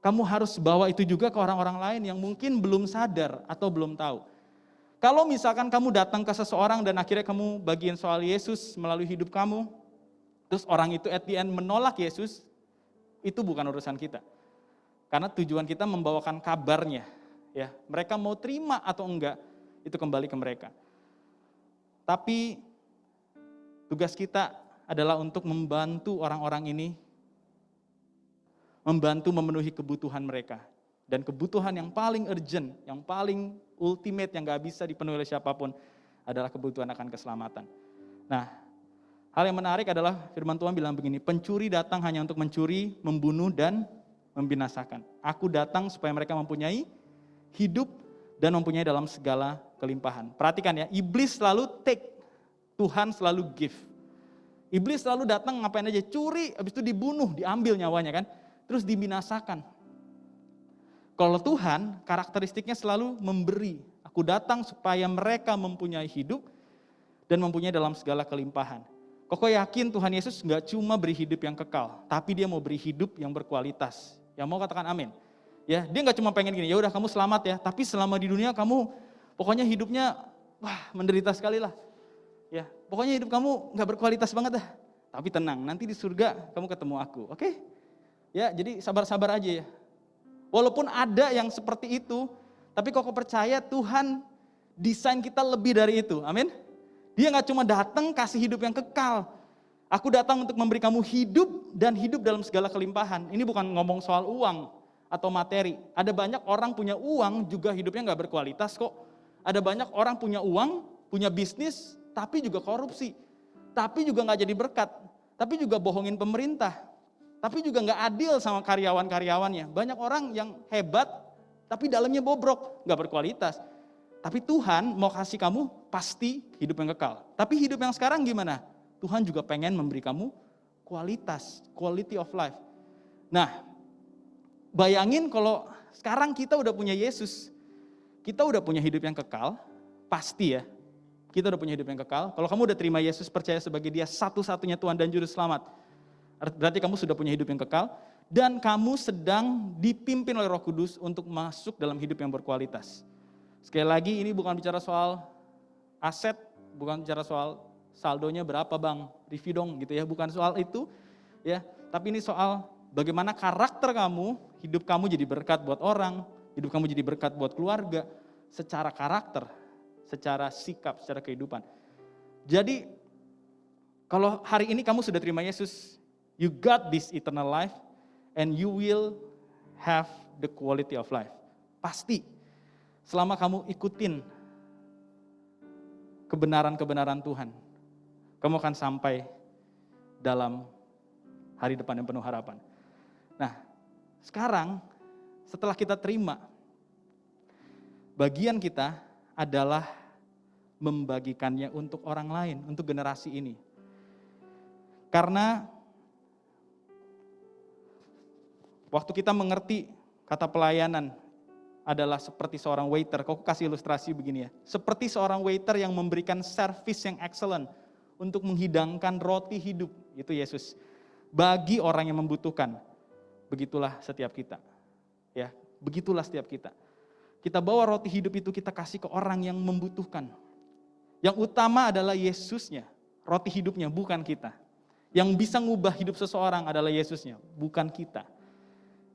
S6: Kamu harus bawa itu juga ke orang-orang lain yang mungkin belum sadar atau belum tahu. Kalau misalkan kamu datang ke seseorang dan akhirnya kamu bagiin soal Yesus melalui hidup kamu, terus orang itu at the end menolak Yesus, itu bukan urusan kita. Karena tujuan kita membawakan kabarnya. Ya, mereka mau terima atau enggak, itu kembali ke mereka. Tapi tugas kita adalah untuk membantu orang-orang ini, membantu memenuhi kebutuhan mereka. Dan kebutuhan yang paling urgent, yang paling ultimate, yang gak bisa dipenuhi oleh siapapun, adalah kebutuhan akan keselamatan. Nah, hal yang menarik adalah firman Tuhan bilang begini, pencuri datang hanya untuk mencuri, membunuh, dan membinasakan. Aku datang supaya mereka mempunyai hidup dan mempunyai dalam segala kelimpahan. Perhatikan ya, iblis selalu take, Tuhan selalu give. Iblis selalu datang ngapain aja, curi, habis itu dibunuh, diambil nyawanya kan, terus dibinasakan. Kalau Tuhan karakteristiknya selalu memberi. Aku datang supaya mereka mempunyai hidup dan mempunyai dalam segala kelimpahan. Koko yakin Tuhan Yesus nggak cuma beri hidup yang kekal, tapi dia mau beri hidup yang berkualitas. Yang mau katakan amin. Ya, dia nggak cuma pengen gini, ya udah kamu selamat ya, tapi selama di dunia kamu pokoknya hidupnya menderita sekali lah. Ya, pokoknya hidup kamu nggak berkualitas banget dah. Tapi tenang, nanti di surga kamu ketemu aku, oke? Ya, jadi sabar-sabar aja ya. Walaupun ada yang seperti itu, tapi kok percaya Tuhan desain kita lebih dari itu, amin? Dia nggak cuma datang kasih hidup yang kekal. Aku datang untuk memberi kamu hidup dan hidup dalam segala kelimpahan. Ini bukan ngomong soal uang atau materi. Ada banyak orang punya uang juga hidupnya nggak berkualitas kok. Ada banyak orang punya uang, punya bisnis, tapi juga korupsi. Tapi juga nggak jadi berkat. Tapi juga bohongin pemerintah. Tapi juga nggak adil sama karyawan-karyawannya. Banyak orang yang hebat, tapi dalamnya bobrok, nggak berkualitas. Tapi Tuhan mau kasih kamu pasti hidup yang kekal. Tapi hidup yang sekarang gimana? Tuhan juga pengen memberi kamu kualitas, quality of life. Nah, bayangin kalau sekarang kita udah punya Yesus, kita udah punya hidup yang kekal, pasti ya, kita udah punya hidup yang kekal. Kalau kamu udah terima Yesus, percaya sebagai dia satu-satunya Tuhan dan Juru Selamat, berarti kamu sudah punya hidup yang kekal, dan kamu sedang dipimpin oleh Roh Kudus untuk masuk dalam hidup yang berkualitas. Sekali lagi, ini bukan bicara soal aset, bukan bicara soal saldonya berapa bang, review dong gitu ya, bukan soal itu ya, tapi ini soal bagaimana karakter kamu, hidup kamu jadi berkat buat orang, hidup kamu jadi berkat buat keluarga, secara karakter, secara sikap, secara kehidupan. Jadi kalau hari ini kamu sudah terima Yesus, you got this eternal life and you will have the quality of life. Pasti. Selama kamu ikutin kebenaran-kebenaran Tuhan, kamu akan sampai dalam hari depan yang penuh harapan. Nah, sekarang setelah kita terima, bagian kita adalah membagikannya untuk orang lain, untuk generasi ini. Karena waktu kita mengerti kata pelayanan adalah seperti seorang waiter, kau kasih ilustrasi begini ya. Seperti seorang waiter yang memberikan service yang excellent untuk menghidangkan roti hidup, itu Yesus. Bagi orang yang membutuhkan. Begitulah setiap kita. Ya, begitulah setiap kita. Kita bawa roti hidup itu kita kasih ke orang yang membutuhkan. Yang utama adalah Yesusnya, roti hidupnya, bukan kita. Yang bisa ngubah hidup seseorang adalah Yesusnya, bukan kita.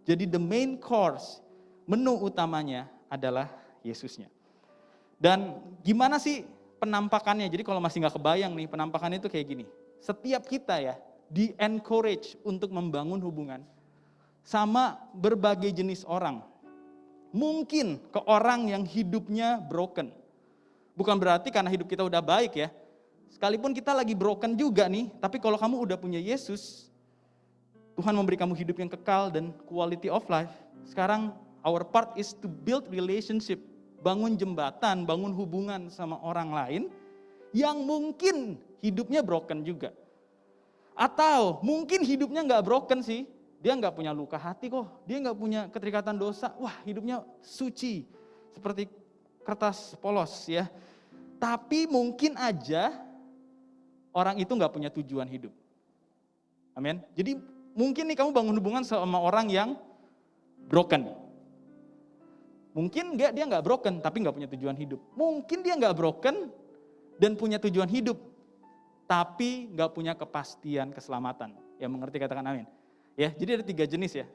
S6: Jadi the main course, menu utamanya adalah Yesusnya. Dan gimana sih penampakannya? Jadi kalau masih nggak kebayang nih, penampakannya itu kayak gini. Setiap kita ya di-encourage untuk membangun hubungan sama berbagai jenis orang. Mungkin ke orang yang hidupnya broken. Bukan berarti karena hidup kita udah baik ya. Sekalipun kita lagi broken juga nih, tapi kalau kamu udah punya Yesus, Tuhan memberi kamu hidup yang kekal dan quality of life. Sekarang our part is to build relationship, bangun jembatan, bangun hubungan sama orang lain yang mungkin hidupnya broken juga. Atau mungkin hidupnya nggak broken sih, dia nggak punya luka hati kok, dia nggak punya keterikatan dosa, wah hidupnya suci, seperti kertas polos ya. Tapi mungkin aja orang itu nggak punya tujuan hidup. Amin. Jadi mungkin nih kamu bangun hubungan sama orang yang broken. Mungkin dia nggak broken, tapi nggak punya tujuan hidup. Mungkin dia nggak broken dan punya tujuan hidup, tapi nggak punya kepastian keselamatan. Yang mengerti katakan amin. Ya, jadi ada 3 jenis ya.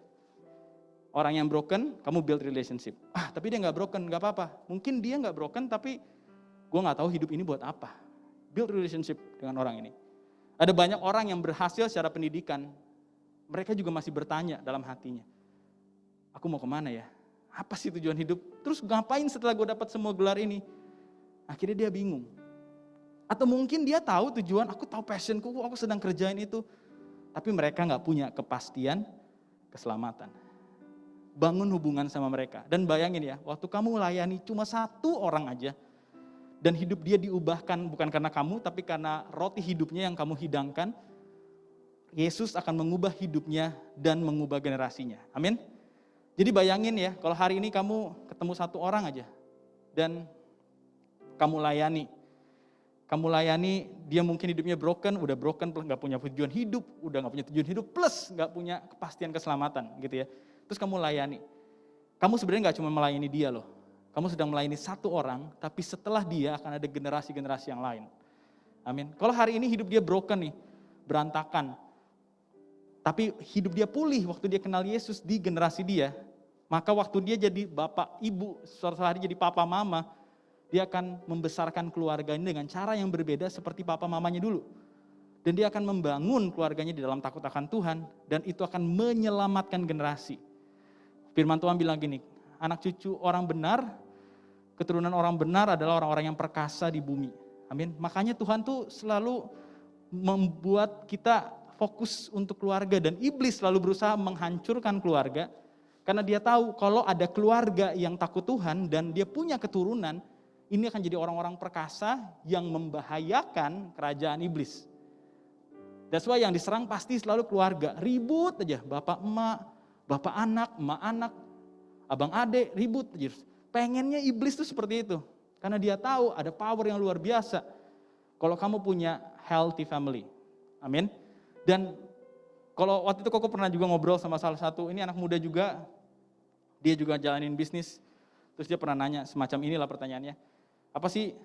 S6: Orang yang broken, kamu build relationship. Tapi dia nggak broken, nggak apa-apa. Mungkin dia nggak broken, tapi gue nggak tahu hidup ini buat apa. Build relationship dengan orang ini. Ada banyak orang yang berhasil secara pendidikan, mereka juga masih bertanya dalam hatinya. Aku mau kemana ya? Apa sih tujuan hidup? Terus ngapain setelah gue dapat semua gelar ini? Akhirnya dia bingung. Atau mungkin dia tahu tujuan, aku tahu passionku, aku sedang kerjain itu. Tapi mereka nggak punya kepastian keselamatan. Bangun hubungan sama mereka. Dan bayangin ya, waktu kamu melayani cuma 1 orang aja, dan hidup dia diubahkan bukan karena kamu, tapi karena roti hidupnya yang kamu hidangkan, Yesus akan mengubah hidupnya dan mengubah generasinya. Amin. Jadi bayangin ya, kalau hari ini kamu ketemu 1 orang aja dan kamu layani. kamu layani, dia mungkin hidupnya broken, udah broken, nggak punya tujuan hidup, udah nggak punya tujuan hidup, plus nggak punya kepastian keselamatan gitu ya. Terus kamu layani. Kamu sebenarnya nggak cuma melayani dia loh. Kamu sedang melayani satu orang, tapi setelah dia akan ada generasi-generasi yang lain. Amin. Kalau hari ini hidup dia broken nih, berantakan. Tapi hidup dia pulih waktu dia kenal Yesus di generasi dia. Maka waktu dia jadi bapak, ibu, suatu hari jadi papa, mama, dia akan membesarkan keluarga ini dengan cara yang berbeda seperti papa mamanya dulu. Dan dia akan membangun keluarganya di dalam takut akan Tuhan, dan itu akan menyelamatkan generasi. Firman Tuhan bilang gini, anak cucu orang benar, keturunan orang benar adalah orang-orang yang perkasa di bumi. Amin. Makanya Tuhan tuh selalu membuat kita fokus untuk keluarga, dan iblis selalu berusaha menghancurkan keluarga, karena dia tahu kalau ada keluarga yang takut Tuhan dan dia punya keturunan, ini akan jadi orang-orang perkasa yang membahayakan kerajaan iblis. That's why yang diserang pasti selalu keluarga. Ribut aja, bapak emak anak, emak anak, abang adik, ribut aja. Pengennya iblis tuh seperti itu. Karena dia tahu ada power yang luar biasa kalau kamu punya healthy family. Amin. Dan kalau waktu itu Koko pernah juga ngobrol sama salah satu, ini anak muda juga, dia juga jalanin bisnis. Terus dia pernah nanya semacam inilah pertanyaannya. Apa sih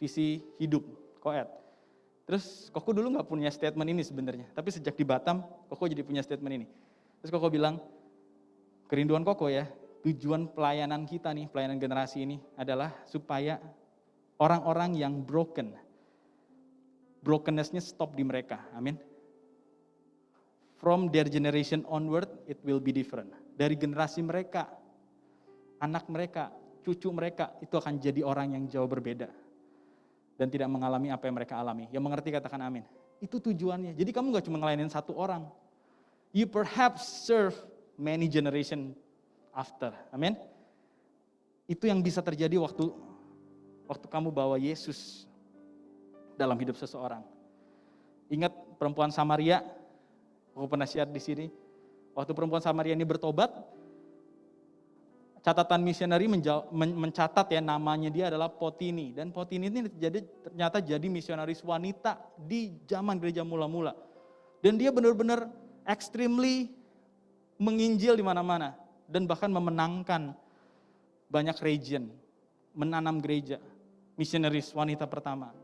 S6: visi hidup Koed? Terus Koko dulu nggak punya statement ini sebenarnya, tapi sejak di Batam Koko jadi punya statement ini. Terus Koko bilang, kerinduan Koko ya, tujuan pelayanan kita nih, pelayanan generasi ini adalah supaya orang-orang yang brokenness-nya stop di mereka, amin. From their generation onward, it will be different. Dari generasi mereka, anak mereka, cucu mereka itu akan jadi orang yang jauh berbeda dan tidak mengalami apa yang mereka alami. Yang mengerti katakan amin. Itu tujuannya. Jadi kamu gak cuma ngelayanin satu orang. You perhaps serve many generation after. Amin. Itu yang bisa terjadi waktu kamu bawa Yesus dalam hidup seseorang. Ingat perempuan Samaria, aku pernah share di sini. Waktu perempuan Samaria ini bertobat, catatan misioneri mencatat ya namanya dia adalah Potini, dan Potini ini ternyata jadi misionaris wanita di zaman gereja mula-mula, dan dia benar-benar extremely menginjil di mana-mana dan bahkan memenangkan banyak region, menanam gereja, misionaris wanita pertama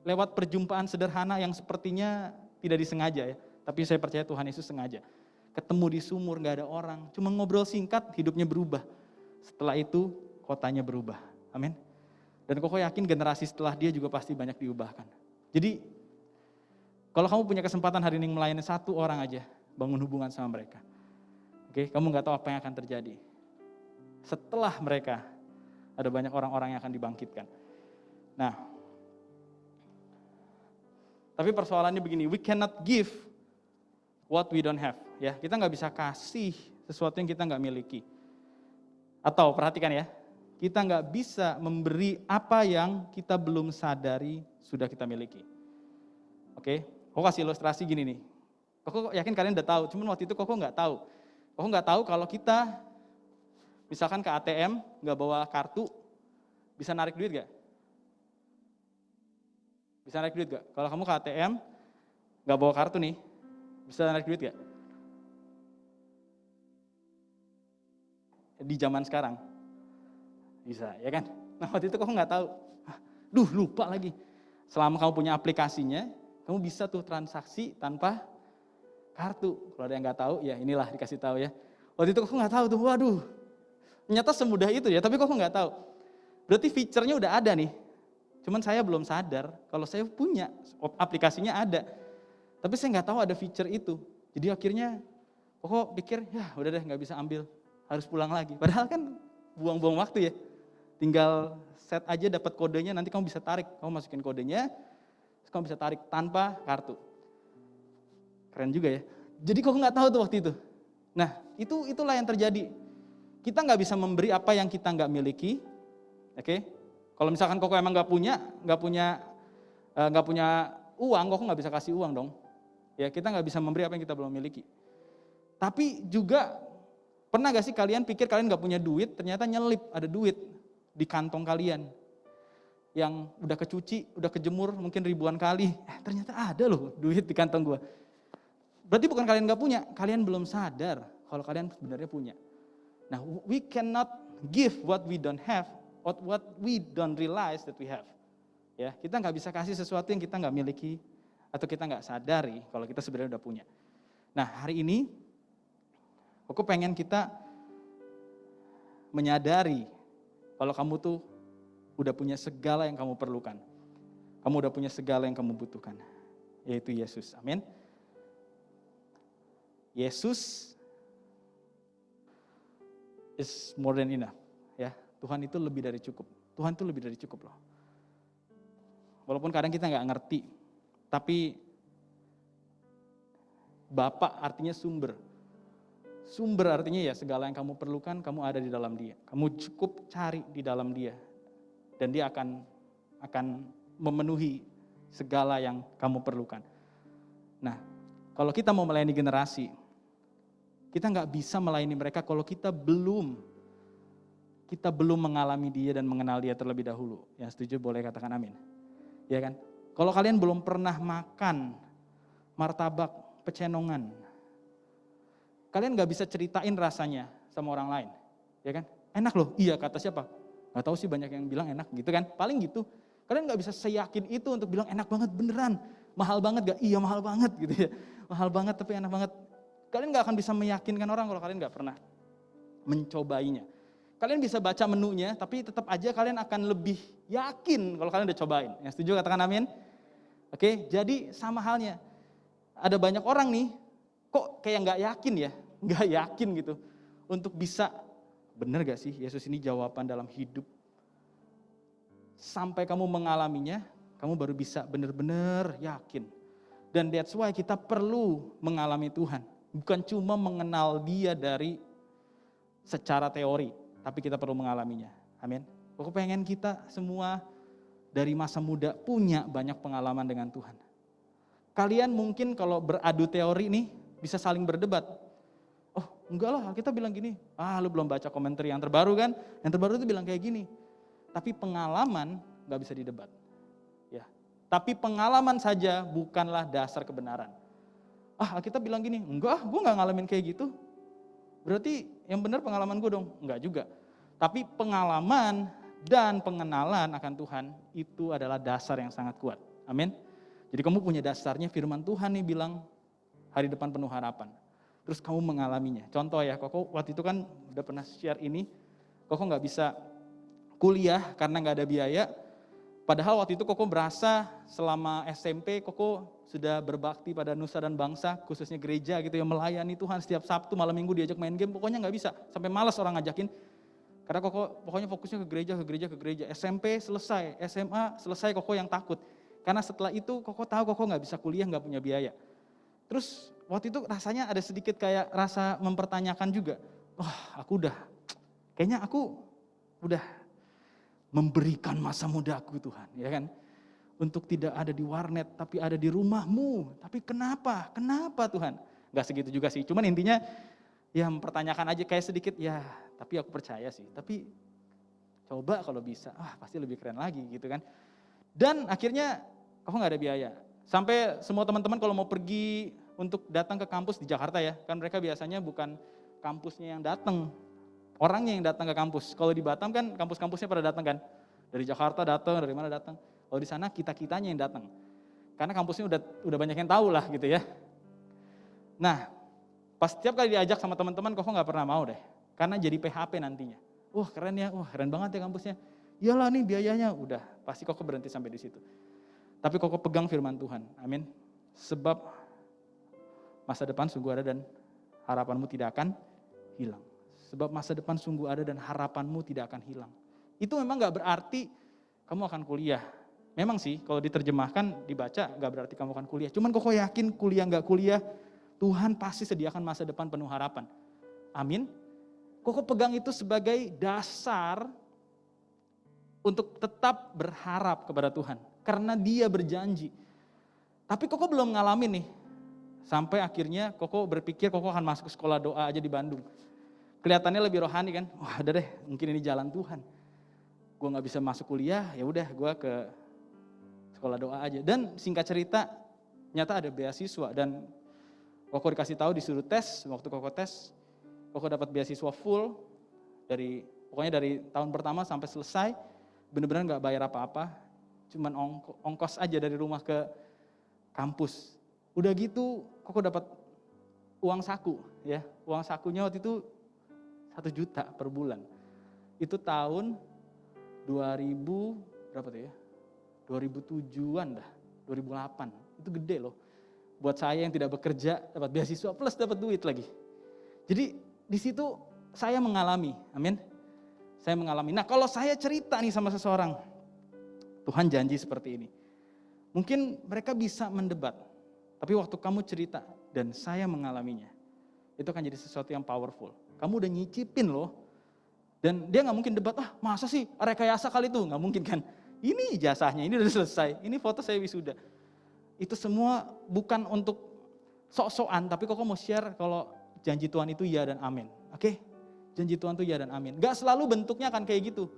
S6: lewat perjumpaan sederhana yang sepertinya tidak disengaja ya, tapi saya percaya Tuhan Yesus sengaja. Ketemu di sumur, gak ada orang, cuma ngobrol singkat, hidupnya berubah. Setelah itu kotanya berubah, amin. Dan Koko yakin generasi setelah dia juga pasti banyak diubahkan. Jadi kalau kamu punya kesempatan hari ini melayani satu orang aja, bangun hubungan sama mereka. Oke, kamu gak tahu apa yang akan terjadi. Setelah mereka, ada banyak orang-orang yang akan dibangkitkan. Nah, tapi persoalannya begini, we cannot give what we don't have. Ya, kita nggak bisa kasih sesuatu yang kita nggak miliki. Atau perhatikan ya, kita nggak bisa memberi apa yang kita belum sadari sudah kita miliki. Oke, Koko kasih ilustrasi gini nih. Koko yakin kalian udah tahu, cuman waktu itu Koko nggak tahu. Koko nggak tahu kalau kita misalkan ke ATM nggak bawa kartu, bisa narik duit nggak? Bisa narik duit nggak? Kalau kamu ke ATM nggak bawa kartu nih, bisa narik duit nggak? Di zaman sekarang bisa, ya kan? Nah waktu itu Koko nggak tahu, lupa lagi. Selama kamu punya aplikasinya, kamu bisa tuh transaksi tanpa kartu. Kalau ada yang nggak tahu, ya inilah dikasih tahu ya. Waktu itu Koko nggak tahu tuh, waduh, ternyata semudah itu ya. Tapi Koko nggak tahu. Berarti fiturnya udah ada nih. Cuman saya belum sadar kalau saya punya aplikasinya ada. Tapi saya nggak tahu ada fitur itu. Jadi akhirnya Koko pikir, ya udah deh nggak bisa ambil. Harus pulang lagi. Padahal kan buang-buang waktu ya. Tinggal set aja dapat kodenya, nanti kamu bisa tarik. Kamu masukin kodenya, terus kamu bisa tarik tanpa kartu. Keren juga ya. Jadi kok nggak tahu tuh waktu itu. Nah, itulah yang terjadi. Kita nggak bisa memberi apa yang kita nggak miliki. Oke? Kalau misalkan Koko emang nggak punya uang, Koko nggak bisa kasih uang dong. Ya, kita nggak bisa memberi apa yang kita belum miliki. Tapi juga pernah gak sih kalian pikir kalian gak punya duit, ternyata nyelip ada duit di kantong kalian. yang udah kecuci, udah kejemur mungkin ribuan kali. Ternyata ada loh duit di kantong gue. Berarti bukan kalian gak punya, kalian belum sadar kalau kalian sebenarnya punya. Nah, we cannot give what we don't have, what we don't realize that we have. Ya, kita nggak bisa kasih sesuatu yang kita nggak miliki atau kita nggak sadari kalau kita sebenarnya udah punya. Nah, hari ini aku pengen kita menyadari kalau kamu tuh udah punya segala yang kamu perlukan. Kamu udah punya segala yang kamu butuhkan, yaitu Yesus. Amin. Yesus is more than enough. Ya, Tuhan itu lebih dari cukup. Tuhan itu lebih dari cukup loh. Walaupun kadang kita nggak ngerti, tapi Bapa artinya sumber. Sumber artinya ya segala yang kamu perlukan, kamu ada di dalam Dia. Kamu cukup cari di dalam Dia, dan Dia akan memenuhi segala yang kamu perlukan. Nah, kalau kita mau melayani generasi, kita nggak bisa melayani mereka kalau kita belum mengalami Dia dan mengenal Dia terlebih dahulu. Yang setuju boleh katakan amin. Ya kan? Kalau kalian belum pernah makan martabak pecenongan, kalian nggak bisa ceritain rasanya sama orang lain. Ya kan? Enak loh. Iya, kata siapa? Nggak tahu sih, banyak yang bilang enak gitu kan. Paling gitu. Kalian nggak bisa seyakin itu untuk bilang enak banget beneran. Mahal banget gak? Iya mahal banget gitu ya. Mahal banget tapi enak banget. Kalian gak akan bisa meyakinkan orang kalau kalian gak pernah mencobainya. Kalian bisa baca menunya, tapi tetap aja kalian akan lebih yakin kalau kalian udah cobain. Yang setuju katakan amin. Oke, jadi sama halnya. Ada banyak orang nih, kok kayak gak yakin ya, gak yakin gitu. Untuk bisa, bener gak sih Yesus ini jawaban dalam hidup. Sampai kamu mengalaminya, kamu baru bisa benar-benar yakin. Dan that's why kita perlu mengalami Tuhan. Bukan cuma mengenal Dia dari secara teori, tapi kita perlu mengalaminya. Amin. Aku pengen kita semua dari masa muda punya banyak pengalaman dengan Tuhan. Kalian mungkin kalau beradu teori nih bisa saling berdebat. Oh enggak lah, kita bilang gini. Lu belum baca komentar yang terbaru kan? Yang terbaru itu bilang kayak gini. Tapi pengalaman gak bisa didebat. Ya. Tapi pengalaman saja bukanlah dasar kebenaran. Kita bilang gini, enggak, gue gak ngalamin kayak gitu. Berarti yang benar pengalaman gue dong? Enggak juga. Tapi pengalaman dan pengenalan akan Tuhan itu adalah dasar yang sangat kuat. Amin. Jadi kamu punya dasarnya, firman Tuhan nih bilang hari depan penuh harapan. Terus kamu mengalaminya. Contoh ya, Koko waktu itu kan udah pernah share ini, Koko gak bisa kuliah karena gak ada biaya. Padahal waktu itu Koko berasa selama SMP Koko sudah berbakti pada nusa dan bangsa, khususnya gereja gitu ya, melayani Tuhan setiap Sabtu malam minggu diajak main game, pokoknya nggak bisa, sampai malas orang ngajakin. Karena Koko pokoknya fokusnya ke gereja. SMP selesai, SMA selesai, Koko yang takut. Karena setelah itu Koko tahu Koko nggak bisa kuliah, nggak punya biaya. Terus waktu itu rasanya ada sedikit kayak rasa mempertanyakan juga. Kayaknya aku udah memberikan masa mudaku Tuhan, ya kan? Untuk tidak ada di warnet, tapi ada di rumahmu. Tapi kenapa? Kenapa Tuhan? Gak segitu juga sih, cuman intinya ya mempertanyakan aja kayak sedikit, ya tapi aku percaya sih. Tapi coba kalau bisa, pasti lebih keren lagi gitu kan. Dan akhirnya aku gak ada biaya. Sampai semua teman-teman kalau mau pergi untuk datang ke kampus di Jakarta ya, kan mereka biasanya bukan kampusnya yang datang, orangnya yang datang ke kampus. Kalau di Batam kan kampus-kampusnya pada datang kan. Dari Jakarta datang, dari mana datang. Kalau di sana kita-kitanya yang datang. Karena kampusnya udah banyak yang tahu lah gitu ya. Nah, pas setiap kali diajak sama teman-teman, Koko nggak pernah mau deh. Karena jadi PHP nantinya. Keren ya, keren banget ya kampusnya. Iyalah nih biayanya, udah pasti Koko berhenti sampai di situ. Tapi Koko pegang firman Tuhan, amin. Sebab masa depan sungguh ada dan harapanmu tidak akan hilang. Sebab masa depan sungguh ada dan harapanmu tidak akan hilang. Itu memang gak berarti kamu akan kuliah. Memang sih kalau diterjemahkan, dibaca gak berarti kamu akan kuliah. Cuman Koko yakin kuliah gak kuliah, Tuhan pasti sediakan masa depan penuh harapan. Amin. Koko pegang itu sebagai dasar untuk tetap berharap kepada Tuhan. Karena Dia berjanji. Tapi Koko belum ngalamin nih. Sampai akhirnya Koko berpikir Koko akan masuk ke sekolah doa aja di Bandung. Kelihatannya lebih rohani kan, udah deh mungkin ini jalan Tuhan. gue nggak bisa masuk kuliah, ya udah gue ke sekolah doa aja. Dan singkat cerita, nyata ada beasiswa dan Koko dikasih tahu disuruh tes, waktu Koko tes, Koko dapat beasiswa full pokoknya dari tahun pertama sampai selesai, bener-bener nggak bayar apa-apa, cuman ongkos aja dari rumah ke kampus. Udah gitu, Koko dapat uang saku, ya, uang sakunya waktu itu 1 juta per bulan. Itu tahun 2000 berapa tuh ya? 2007-an dah, 2008. Itu gede loh. Buat saya yang tidak bekerja dapat beasiswa plus dapat duit lagi. Jadi di situ saya mengalami, amin. Saya mengalami. Nah, kalau saya cerita nih sama seseorang, Tuhan janji seperti ini. Mungkin mereka bisa mendebat, tapi waktu kamu cerita dan saya mengalaminya, itu akan jadi sesuatu yang powerful. Kamu udah nyicipin loh. Dan dia nggak mungkin debat, masa sih rekayasa kali itu? Nggak mungkin kan. Ini ijazahnya, ini udah selesai, ini foto saya wisuda. Itu semua bukan untuk sok-sokan, tapi Koko mau share kalau janji Tuhan itu ya dan amin. Oke? Janji Tuhan itu ya dan amin. Gak selalu bentuknya akan kayak gitu.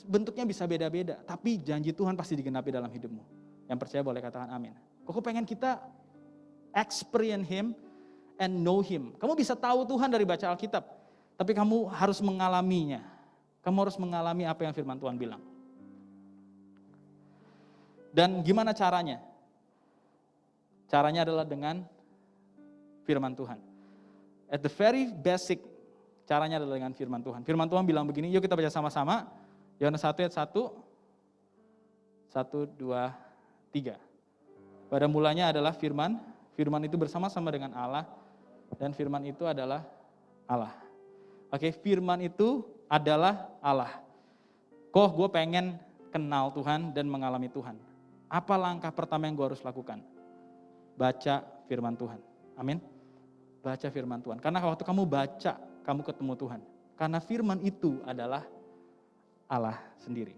S6: Bentuknya bisa beda-beda, tapi janji Tuhan pasti digenapi dalam hidupmu. Yang percaya boleh katakan amin. Koko pengen kita experience Him and know Him. Kamu bisa tahu Tuhan dari baca Alkitab, tapi kamu harus mengalaminya. Kamu harus mengalami apa yang firman Tuhan bilang. Dan gimana caranya? Caranya adalah dengan firman Tuhan. At the very basic, caranya adalah dengan firman Tuhan. Firman Tuhan bilang begini, yuk kita baca sama-sama. Yohanes 1 ayat 1, 1, 2, 3. Pada mulanya adalah firman, firman itu bersama-sama dengan Allah, dan firman itu adalah Allah. Oke, firman itu adalah Allah. Kok gue pengen kenal Tuhan dan mengalami Tuhan. Apa langkah pertama yang gue harus lakukan? Baca firman Tuhan. Amin. Baca firman Tuhan. Karena waktu kamu baca, kamu ketemu Tuhan. Karena firman itu adalah Allah sendiri.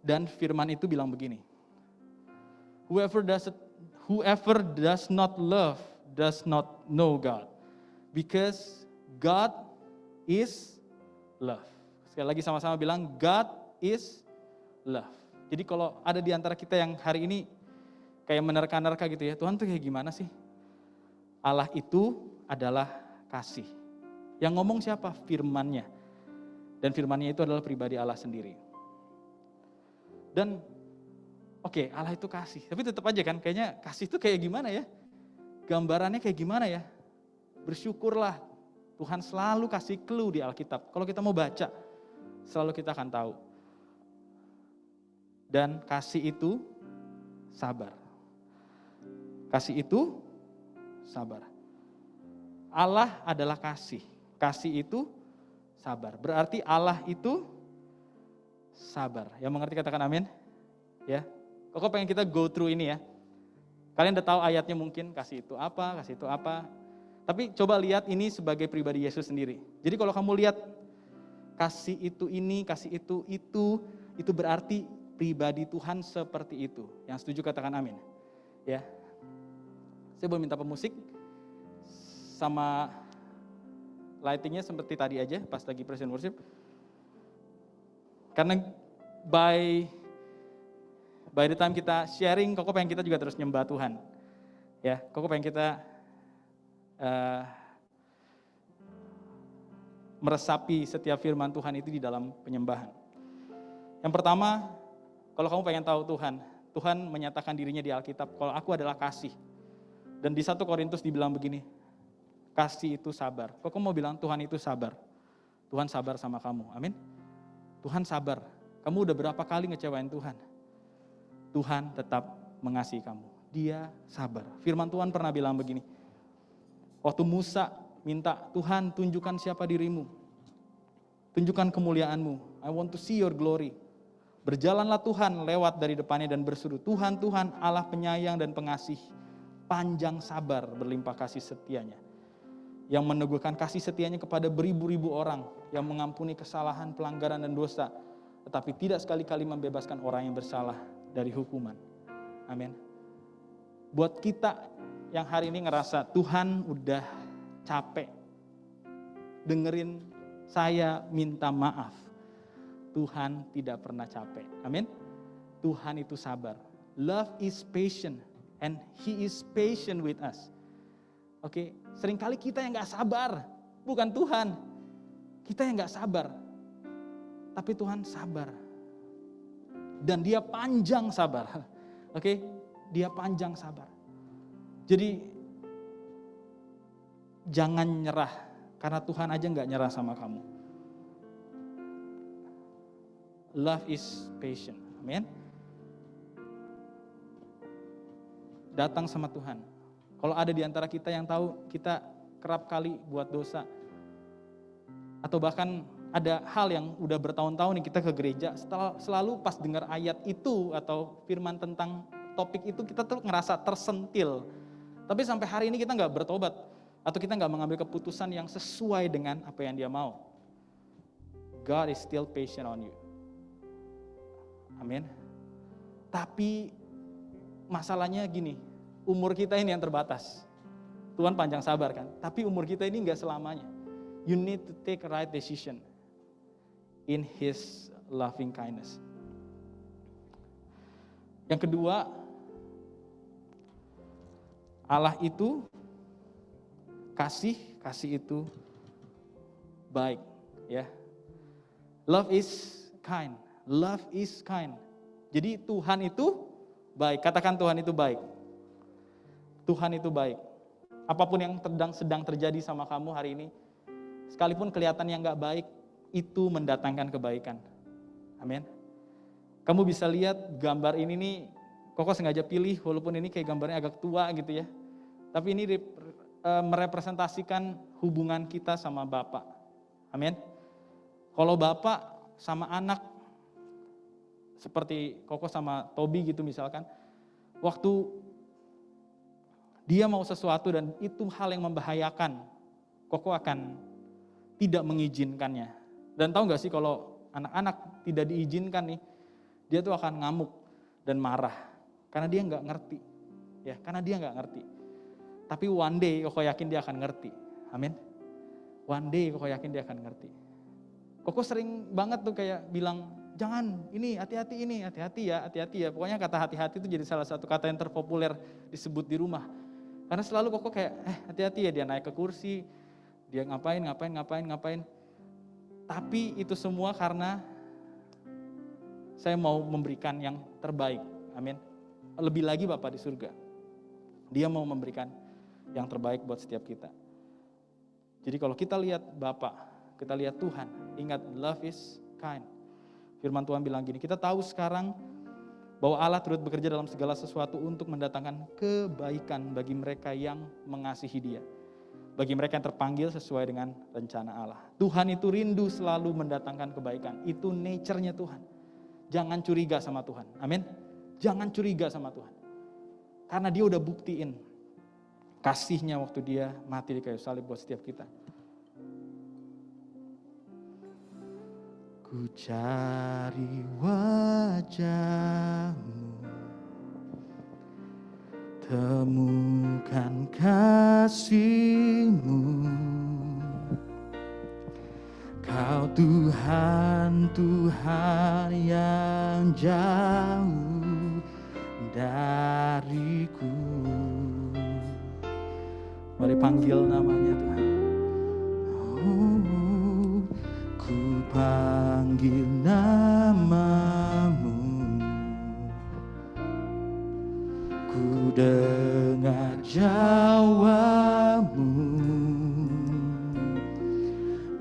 S6: Dan firman itu bilang begini. Whoever does not love does not know God. Because God is love. Sekali lagi sama-sama bilang, God is love. Jadi kalau ada di antara kita yang hari ini kayak menerka-nerka gitu ya, Tuhan tuh kayak gimana sih? Allah itu adalah kasih. Yang ngomong siapa? Firman-Nya. Dan firman-Nya itu adalah pribadi Allah sendiri. Dan oke, Allah itu kasih. Tapi tetap aja kan, kayaknya kasih itu kayak gimana ya? Gambarannya kayak gimana ya? Bersyukurlah, Tuhan selalu kasih clue di Alkitab. Kalau kita mau baca, selalu kita akan tahu. Dan kasih itu sabar. Kasih itu sabar. Allah adalah kasih. Kasih itu sabar. Berarti Allah itu sabar. Yang mengerti katakan amin. Ya. Kok pengen kita go through ini ya. Kalian udah tahu ayatnya mungkin, kasih itu apa, kasih itu apa. Tapi coba lihat ini sebagai pribadi Yesus sendiri. Jadi kalau kamu lihat kasih itu ini, kasih itu berarti pribadi Tuhan seperti itu. Yang setuju katakan amin. Ya. Saya boleh minta pemusik sama lightingnya seperti tadi aja pas lagi praise and worship. Karena by the time kita sharing, Koko pengen kita juga terus nyembah Tuhan. Ya, Koko pengen kita meresapi setiap firman Tuhan itu di dalam penyembahan. Yang pertama, kalau kamu pengen tahu Tuhan, Tuhan menyatakan dirinya di Alkitab, kalau aku adalah kasih. Dan di 1 Korintus dibilang begini, kasih itu sabar. Kok mau bilang Tuhan itu sabar? Tuhan sabar sama kamu, amin? Tuhan sabar. Kamu udah berapa kali ngecewain Tuhan? Tuhan tetap mengasihi kamu. Dia sabar. Firman Tuhan pernah bilang begini, waktu Musa minta, Tuhan tunjukkan siapa dirimu. Tunjukkan kemuliaanmu. I want to see your glory. Berjalanlah Tuhan lewat dari depannya dan berseru, Tuhan, Tuhan Allah penyayang dan pengasih. Panjang sabar berlimpah kasih setianya. Yang meneguhkan kasih setianya kepada beribu-ribu orang. Yang mengampuni kesalahan, pelanggaran dan dosa. Tetapi tidak sekali-kali membebaskan orang yang bersalah dari hukuman. Amin. Buat kita yang hari ini ngerasa Tuhan udah capek dengerin saya minta maaf. Tuhan tidak pernah capek. Amin. Tuhan itu sabar. Love is patient and He is patient with us. Oke, seringkali kita yang gak sabar, bukan Tuhan. Kita yang gak sabar, tapi Tuhan sabar. Dan Dia panjang sabar. Oke, Dia panjang sabar. Jadi jangan nyerah, karena Tuhan aja gak nyerah sama kamu. Love is patient. Amin. Datang sama Tuhan. Kalau ada di antara kita yang tahu kita kerap kali buat dosa, atau bahkan ada hal yang udah bertahun-tahun nih kita ke gereja, selalu pas dengar ayat itu atau firman tentang topik itu kita tuh ngerasa tersentil. Tapi sampai hari ini kita nggak bertobat, atau kita nggak mengambil keputusan yang sesuai dengan apa yang Dia mau. God is still patient on you. Amin. Tapi masalahnya gini, umur kita ini yang terbatas. Tuhan panjang sabar kan, tapi umur kita ini nggak selamanya. You need to take a right decision in His loving kindness. Yang kedua, Allah itu kasih itu baik, ya. Love is kind. Love is kind. Jadi Tuhan itu baik. Katakan Tuhan itu baik. Tuhan itu baik. Apapun yang sedang terjadi sama kamu hari ini, sekalipun kelihatan yang gak baik, itu mendatangkan kebaikan. Amin. Kamu bisa lihat gambar ini nih, Koko sengaja pilih, walaupun ini kayak gambarnya agak tua gitu ya. Tapi ini merepresentasikan hubungan kita sama Bapa. Amin. Kalau Bapa sama anak, seperti Koko sama Tobi gitu misalkan, waktu dia mau sesuatu dan itu hal yang membahayakan, Koko akan tidak mengizinkannya. Dan tahu gak sih kalau anak-anak tidak diizinkan nih, dia tuh akan ngamuk dan marah. Karena dia gak ngerti. Ya, karena dia gak ngerti. Tapi one day Koko yakin dia akan ngerti. Amin. One day Koko yakin dia akan ngerti. Koko sering banget tuh kayak bilang, jangan, ini hati-hati ya. Pokoknya kata hati-hati itu jadi salah satu kata yang terpopuler disebut di rumah. Karena selalu Koko kayak, hati-hati ya, dia naik ke kursi, dia ngapain. Tapi itu semua karena saya mau memberikan yang terbaik. Amin. Lebih lagi Bapa di surga. Dia mau memberikan yang terbaik buat setiap kita. Jadi kalau kita lihat Bapa, kita lihat Tuhan, ingat love is kind. Firman Tuhan bilang gini, kita tahu sekarang bahwa Allah turut bekerja dalam segala sesuatu untuk mendatangkan kebaikan bagi mereka yang mengasihi Dia. Bagi mereka yang terpanggil sesuai dengan rencana Allah. Tuhan itu rindu selalu mendatangkan kebaikan. Itu nature-nya Tuhan. Jangan curiga sama Tuhan. Amin. Jangan curiga sama Tuhan. Karena Dia udah buktiin kasih-Nya waktu Dia mati di kayu salib buat setiap kita.
S5: Ku cari wajah-Mu, temukan kasih-Mu. Kau Tuhan, Tuhan yang jauh dariku.
S6: Mari panggil namanya Tuhan.
S5: Oh, ku panggil nama-Mu, ku dengar jawabanmu.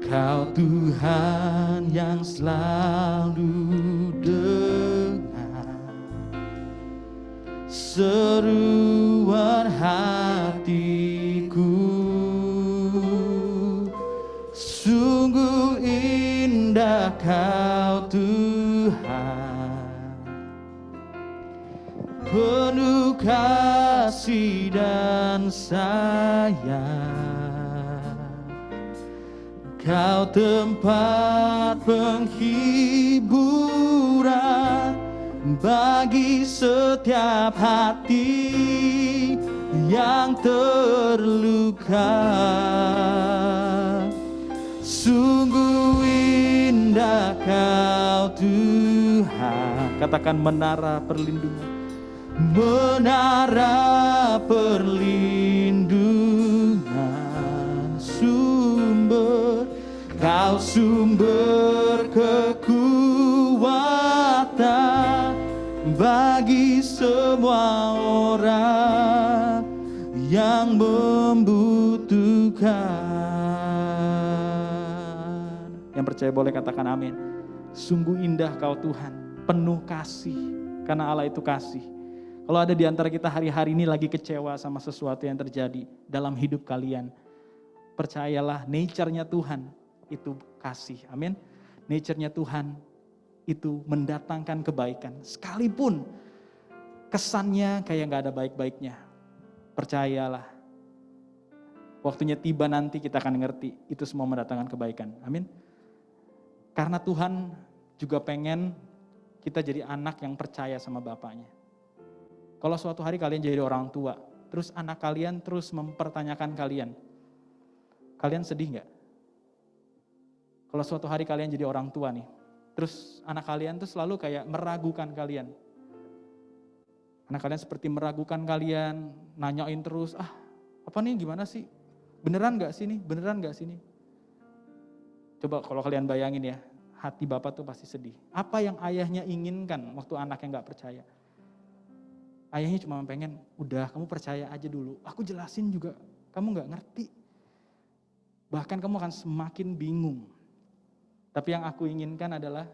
S5: Kau Tuhan yang selalu dengar seruan hatiku. Sungguh indah Kau Tuhan, penuh kasih dan sayang. Kau tempat penghiburan bagi setiap hati yang terluka. Sungguh indah Kau
S6: Katakan menara perlindungan. Menara perlindungan, sumber, kau sumber kekuatan bagi semua orang yang membutuhkan. Yang percaya boleh katakan amin. Sungguh indah kau Tuhan, penuh kasih, karena Allah itu kasih. Kalau ada di antara kita hari-hari ini lagi kecewa sama sesuatu yang terjadi dalam hidup kalian, percayalah nature-nya Tuhan itu kasih, amin. Nature-nya Tuhan itu mendatangkan kebaikan, sekalipun kesannya kayak gak ada baik-baiknya. Percayalah, waktunya tiba nanti kita akan ngerti, itu semua mendatangkan kebaikan, amin. Karena Tuhan juga pengen kita jadi anak yang percaya sama Bapaknya. Kalau suatu hari kalian jadi orang tua, terus anak kalian terus mempertanyakan kalian sedih gak? Kalau suatu hari kalian jadi orang tua nih, terus anak kalian tuh selalu kayak meragukan kalian. Anak kalian seperti meragukan kalian, nanyain terus, apa nih gimana sih? Beneran gak sih nih? Beneran gak sih nih? Coba kalau kalian bayangin ya, hati bapak tuh pasti sedih. Apa yang ayahnya inginkan waktu anaknya gak percaya? Ayahnya cuma pengen, udah kamu percaya aja dulu. Aku jelasin juga, kamu gak ngerti. Bahkan kamu akan semakin bingung. Tapi yang aku inginkan adalah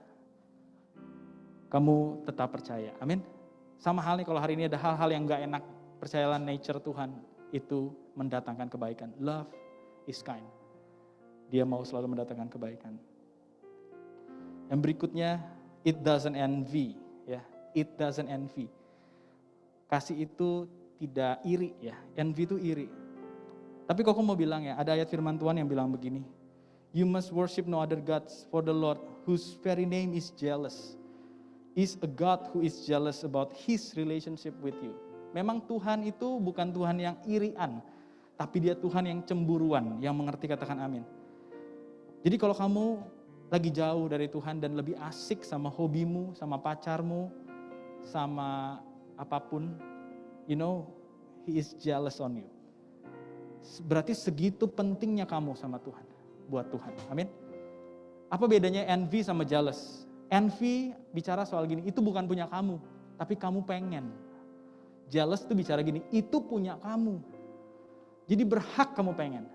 S6: kamu tetap percaya. Amin. Sama halnya kalau hari ini ada hal-hal yang gak enak, percayalah nature Tuhan itu mendatangkan kebaikan. Love is kind. Dia mau selalu mendatangkan kebaikan. Yang berikutnya, it doesn't envy. Ya, it doesn't envy. Kasih itu tidak iri ya, envy itu iri. Tapi kok aku mau bilang ya, ada ayat firman Tuhan yang bilang begini, you must worship no other gods, for the Lord whose very name is jealous, is a God who is jealous about his relationship with you. Memang Tuhan itu bukan Tuhan yang irian, tapi dia Tuhan yang cemburuan, yang mengerti, katakan amin. Jadi kalau kamu lagi jauh dari Tuhan dan lebih asik sama hobimu, sama pacarmu, sama apapun, you know, he is jealous on you. Berarti segitu pentingnya kamu sama Tuhan, buat Tuhan, amin. Apa bedanya envy sama jealous? Envy bicara soal gini, itu bukan punya kamu, tapi kamu pengen. Jealous itu bicara gini, itu punya kamu. Jadi berhak kamu pengen.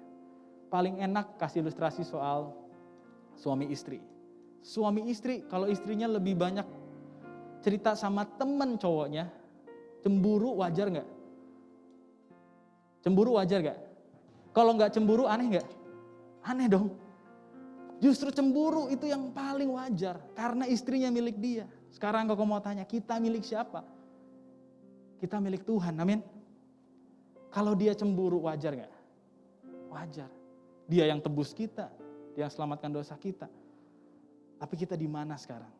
S6: Paling enak kasih ilustrasi soal suami istri. Suami istri, kalau istrinya lebih banyak cerita sama temen cowoknya, cemburu wajar gak? Cemburu wajar gak? Kalau gak cemburu aneh gak? Aneh dong. Justru cemburu itu yang paling wajar, karena istrinya milik dia. Sekarang kalau mau tanya, kita milik siapa? Kita milik Tuhan, amin. Kalau dia cemburu wajar gak? Wajar. Dia yang tebus kita, dia yang selamatkan dosa kita. Tapi kita di mana sekarang?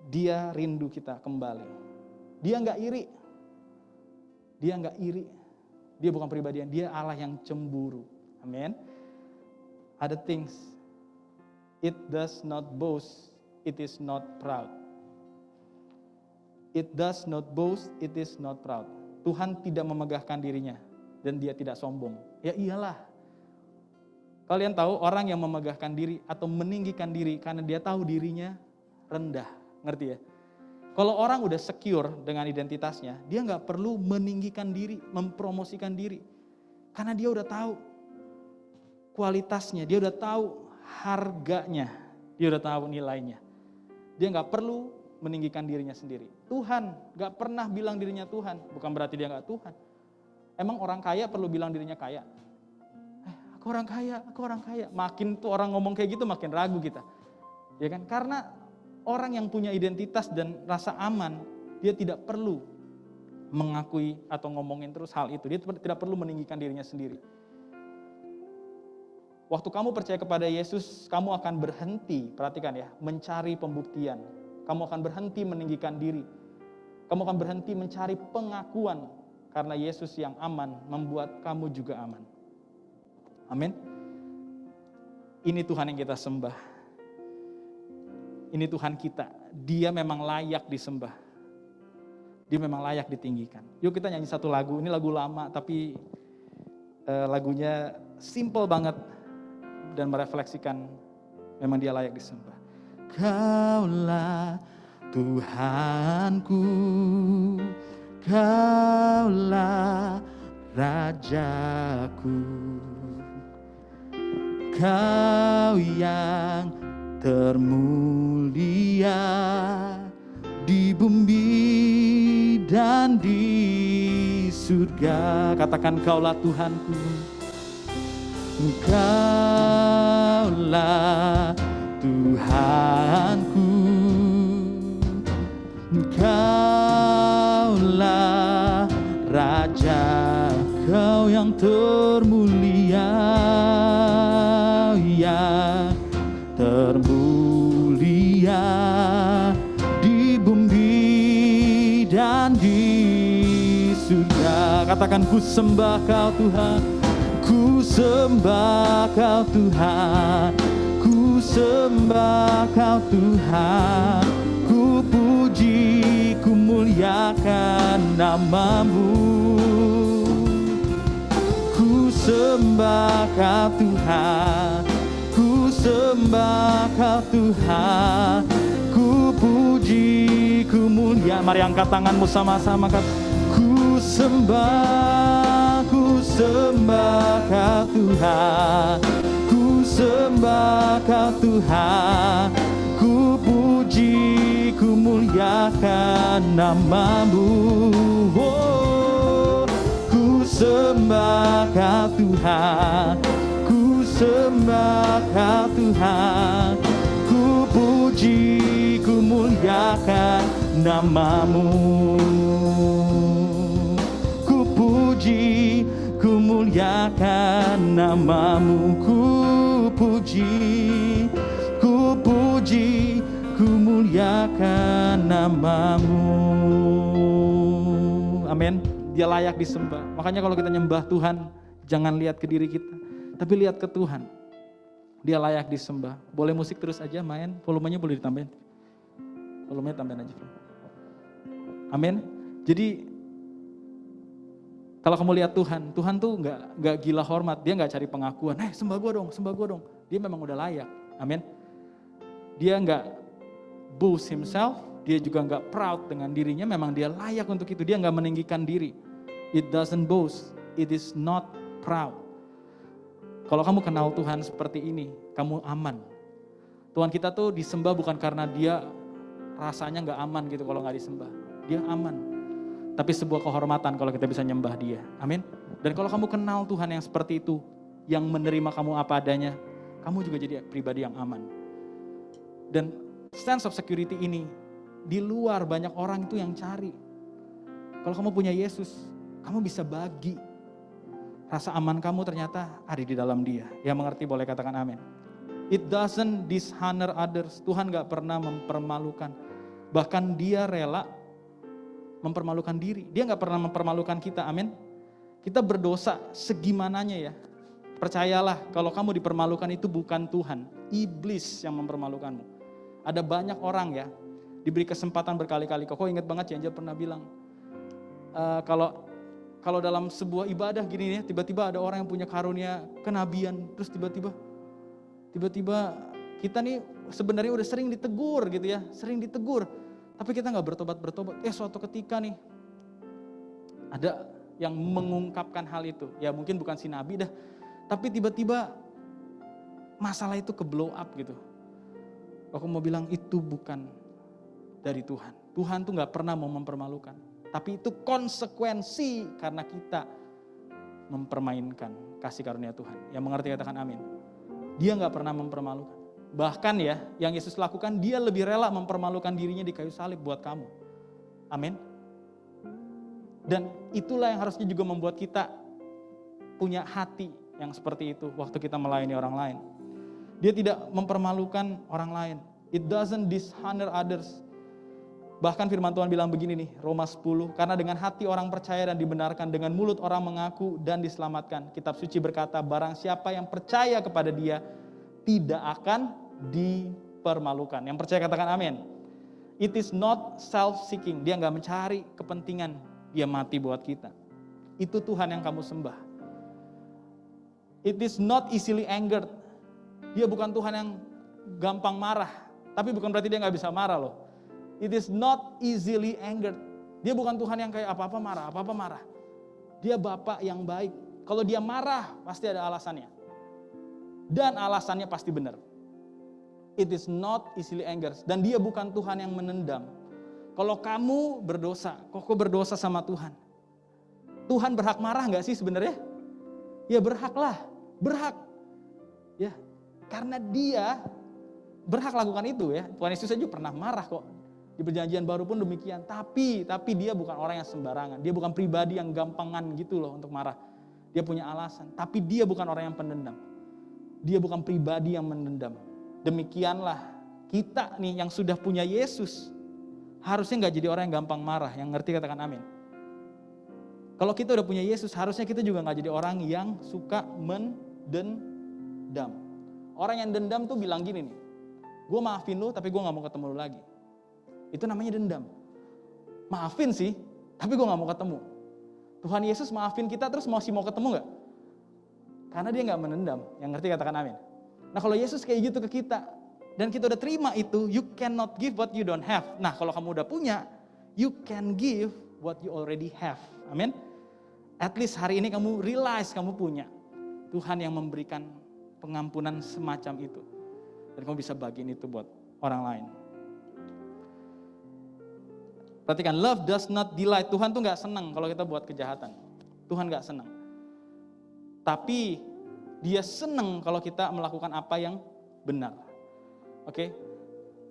S6: Dia rindu kita kembali. Dia gak iri. Dia gak iri. Dia bukan pribadian, dia Allah yang cemburu. Amin. Other things, it does not boast, it is not proud. It does not boast, it is not proud. Tuhan tidak memegahkan dirinya dan dia tidak sombong. Ya iyalah. Kalian tahu orang yang memegahkan diri atau meninggikan diri karena dia tahu dirinya rendah. Ngerti ya? Kalau orang udah secure dengan identitasnya, dia gak perlu meninggikan diri, mempromosikan diri. Karena dia udah tahu kualitasnya, dia udah tahu harganya, dia udah tahu nilainya. Dia gak perlu meninggikan dirinya sendiri. Tuhan gak pernah bilang dirinya Tuhan, bukan berarti dia gak Tuhan. Emang orang kaya perlu bilang dirinya kaya? Aku orang kaya, aku orang kaya. Makin tuh orang ngomong kayak gitu makin ragu kita. Ya kan? Karena orang yang punya identitas dan rasa aman, dia tidak perlu mengakui atau ngomongin terus hal itu. Dia tidak perlu meninggikan dirinya sendiri. Waktu kamu percaya kepada Yesus, kamu akan berhenti, perhatikan ya, mencari pembuktian. Kamu akan berhenti meninggikan diri. Kamu akan berhenti mencari pengakuan, karena Yesus yang aman membuat kamu juga aman. Amin. Ini Tuhan yang kita sembah. ini Tuhan kita. Dia memang layak disembah. Dia memang layak ditinggikan. Yuk kita nyanyi satu lagu, ini lagu lama tapi lagunya simple banget dan merefleksikan memang dia layak disembah. Kaulah Tuhanku, Kaulah Rajaku, Kau yang termulia di bumi dan di surga. Katakan Kaulah Tuhanku, Kaulah Tuhanku, Kaulah Raja, Kau yang termulia, yang termulia di bumi dan di surga. Katakan ku sembah Kau Tuhan, ku sembah Kau Tuhan, ku sembah Kau Tuhan, ku puji, ku muliakan nama-Mu. Ku sembah Kau Tuhan, ku sembah Kau Tuhan, ku puji, ku mulia. Mari angkat tanganmu sama-sama, ku sembah Kau Tuhan, ku sembah Kau Tuhan, ku puji, ku muliakan nama-Mu. Oh, ku sembah Kau Tuhan, ku sembah Kau Tuhan, ku puji, ku muliakan nama-Mu. Ku puji, ku muliakan nama-Mu. Ku puji, ku puji, ku muliakan nama-Mu. Amin. Dia layak disembah. Makanya kalau kita nyembah Tuhan, jangan lihat ke diri kita, tapi lihat ke Tuhan. Dia layak disembah. Boleh musik terus aja main, volumenya boleh ditambahin. Volumenya tambahin aja. Amin. Jadi kalau kamu lihat Tuhan, Tuhan tuh nggak gila hormat, dia nggak cari pengakuan. Sembah gua dong, sembah gua dong. Dia memang udah layak. Amin. Dia nggak boast himself, dia juga nggak proud dengan dirinya. Memang dia layak untuk itu. Dia nggak meninggikan diri. It doesn't boast, it is not proud. Kalau kamu kenal Tuhan seperti ini, kamu aman. Tuhan kita tuh disembah bukan karena dia rasanya nggak aman gitu kalau nggak disembah. Dia aman. Tapi sebuah kehormatan kalau kita bisa nyembah dia. Amin. Dan kalau kamu kenal Tuhan yang seperti itu, yang menerima kamu apa adanya, kamu juga jadi pribadi yang aman. Dan sense of security ini, di luar banyak orang itu yang cari. Kalau kamu punya Yesus, kamu bisa bagi. Rasa aman kamu ternyata ada di dalam dia. Yang mengerti boleh katakan amin. It doesn't dishonor others. Tuhan gak pernah mempermalukan. Bahkan dia rela mempermalukan diri. Dia gak pernah mempermalukan kita, amin. Kita berdosa segimananya ya. Percayalah kalau kamu dipermalukan itu bukan Tuhan. Iblis yang mempermalukanmu. Ada banyak orang ya, diberi kesempatan berkali-kali. Kok ingat banget ya Angel pernah bilang. Kalau dalam sebuah ibadah gini ya, tiba-tiba ada orang yang punya karunia kenabian, terus tiba-tiba kita nih sebenarnya udah sering ditegur gitu ya, tapi kita nggak bertobat. Suatu ketika nih ada yang mengungkapkan hal itu, ya mungkin bukan si nabi dah, tapi tiba-tiba masalah itu ke blow up gitu. Aku mau bilang itu bukan dari Tuhan. Tuhan tuh nggak pernah mau mempermalukan. Tapi itu konsekuensi karena kita mempermainkan kasih karunia Tuhan. Yang mengerti katakan amin. Dia gak pernah mempermalukan. Bahkan ya, yang Yesus lakukan, dia lebih rela mempermalukan dirinya di kayu salib buat kamu. Amin. Dan itulah yang harusnya juga membuat kita punya hati yang seperti itu waktu kita melayani orang lain. Dia tidak mempermalukan orang lain. It doesn't dishonor others. Bahkan firman Tuhan bilang begini nih, Roma 10, karena dengan hati orang percaya dan dibenarkan, dengan mulut orang mengaku dan diselamatkan. Kitab suci berkata, barang siapa yang percaya kepada dia, tidak akan dipermalukan. Yang percaya katakan amin. It is not self-seeking. Dia nggak mencari kepentingan. Dia mati buat kita. Itu Tuhan yang kamu sembah. It is not easily angered. Dia bukan Tuhan yang gampang marah. Tapi bukan berarti dia nggak bisa marah loh. It is not easily angered. Dia bukan Tuhan yang kayak apa-apa marah. Dia Bapa yang baik. Kalau dia marah, pasti ada alasannya. Dan alasannya pasti benar. It is not easily angered. Dan dia bukan Tuhan yang menendam. Kalau kamu berdosa, kok berdosa sama Tuhan? Tuhan berhak marah nggak sih sebenarnya? Ya berhaklah, berhak. Ya, karena dia berhak lakukan itu ya. Tuhan Yesus saja pernah marah kok. Di perjanjian baru pun demikian. Tapi dia bukan orang yang sembarangan. Dia bukan pribadi yang gampangan gitu loh untuk marah. Dia punya alasan. Tapi dia bukan orang yang pendendam. Dia bukan pribadi yang mendendam. Demikianlah kita nih yang sudah punya Yesus. Harusnya gak jadi orang yang gampang marah. Yang ngerti katakan amin. Kalau kita udah punya Yesus, harusnya kita juga gak jadi orang yang suka mendendam. Orang yang dendam tuh bilang gini nih. Gue maafin lu tapi gue gak mau ketemu lu lagi. Itu namanya dendam. Maafin sih, tapi gue gak mau ketemu. Tuhan Yesus maafin kita terus mau ketemu gak? Karena dia gak menendam. Yang ngerti katakan amin. Nah kalau Yesus kayak gitu ke kita, dan kita udah terima itu, you cannot give what you don't have. Nah kalau kamu udah punya, you can give what you already have. Amin. At least hari ini kamu realize kamu punya Tuhan yang memberikan pengampunan semacam itu. Dan kamu bisa bagiin itu buat orang lain. Perhatikan, love does not delight. Tuhan tuh gak senang kalau kita buat kejahatan. Tuhan gak senang. Tapi dia senang kalau kita melakukan apa yang benar. Oke?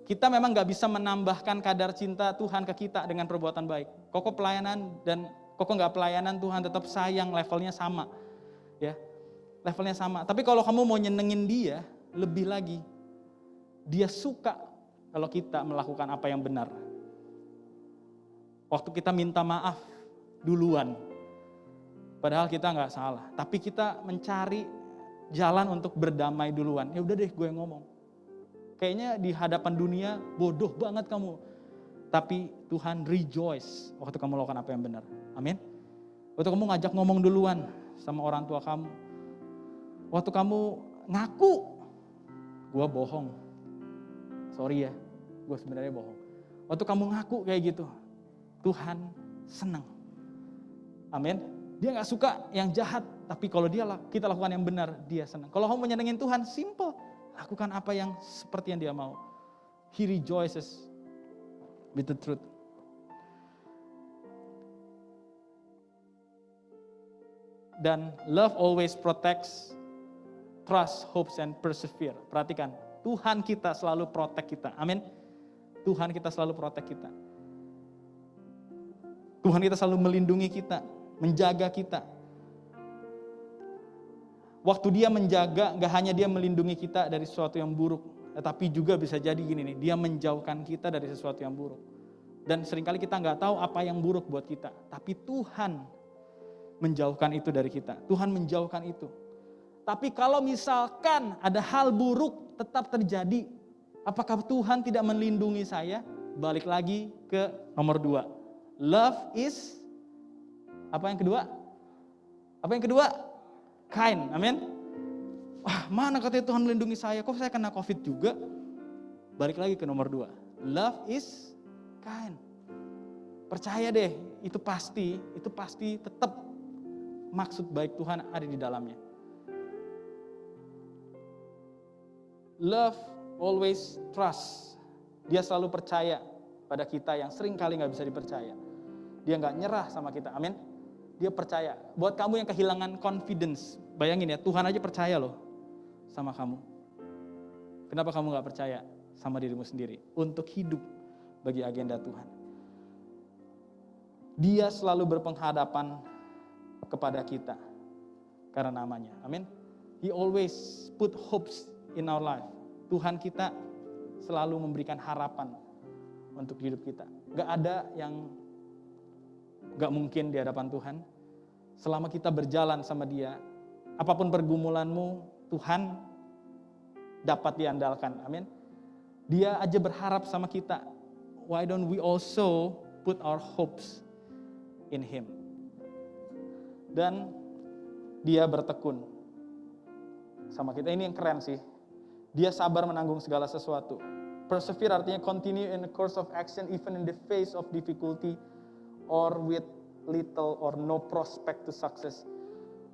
S6: Kita memang gak bisa menambahkan kadar cinta Tuhan ke kita dengan perbuatan baik. Koko pelayanan dan koko gak pelayanan, Tuhan tetap sayang, levelnya sama. Ya, levelnya sama. Tapi kalau kamu mau nyenengin dia, lebih lagi, dia suka kalau kita melakukan apa yang benar. Waktu kita minta maaf duluan, padahal kita nggak salah, tapi kita mencari jalan untuk berdamai duluan. Ya udah deh, gue yang ngomong. Kayaknya di hadapan dunia bodoh banget kamu, tapi Tuhan rejoice waktu kamu melakukan apa yang benar. Amin. Waktu kamu ngajak ngomong duluan sama orang tua kamu, waktu kamu ngaku, gue bohong, sorry ya, gue sebenarnya bohong. Waktu kamu ngaku kayak gitu, Tuhan senang. Amin. Dia gak suka yang jahat, tapi kalau kita lakukan yang benar, dia senang. Kalau kamu menyenangin Tuhan, simple. Lakukan apa yang seperti yang dia mau. He rejoices with the truth. Dan love always protects, trust, hopes, and persevere. Perhatikan, Tuhan kita selalu protect kita. Amin. Tuhan kita selalu protect kita. Tuhan kita selalu melindungi kita, menjaga kita. Waktu dia menjaga, gak hanya dia melindungi kita dari sesuatu yang buruk, tetapi juga bisa jadi gini nih, dia menjauhkan kita dari sesuatu yang buruk. Dan seringkali kita gak tahu apa yang buruk buat kita, tapi Tuhan menjauhkan itu dari kita. Tuhan menjauhkan itu. Tapi kalau misalkan ada hal buruk tetap terjadi, apakah Tuhan tidak melindungi saya? Balik lagi ke nomor 2. Love is, apa yang kedua? Apa yang kedua? Kind, amin. Wah, mana katanya Tuhan melindungi saya, kok saya kena COVID juga? Balik lagi ke nomor 2. Love is kind. Percaya deh, itu pasti tetap maksud baik Tuhan ada di dalamnya. Love always trust. Dia selalu percaya pada kita yang sering kali gak bisa dipercaya. Dia gak nyerah sama kita, amin. Dia percaya. Buat kamu yang kehilangan confidence, bayangin ya, Tuhan aja percaya loh sama kamu. Kenapa kamu gak percaya sama dirimu sendiri? Untuk hidup bagi agenda Tuhan. Dia selalu berpenghadapan kepada kita karena namanya, amin. He always put hopes in our life. Tuhan kita selalu memberikan harapan untuk hidup kita. Gak ada yang gak mungkin di hadapan Tuhan. Selama kita berjalan sama Dia, apapun pergumulanmu, Tuhan dapat diandalkan. Amin. Dia aja berharap sama kita. Why don't we also put our hopes in Him? Dan dia bertekun sama kita. Ini yang keren sih. Dia sabar menanggung segala sesuatu. Persevere artinya continue in the course of action even in the face of difficulty or with little or no prospect to success.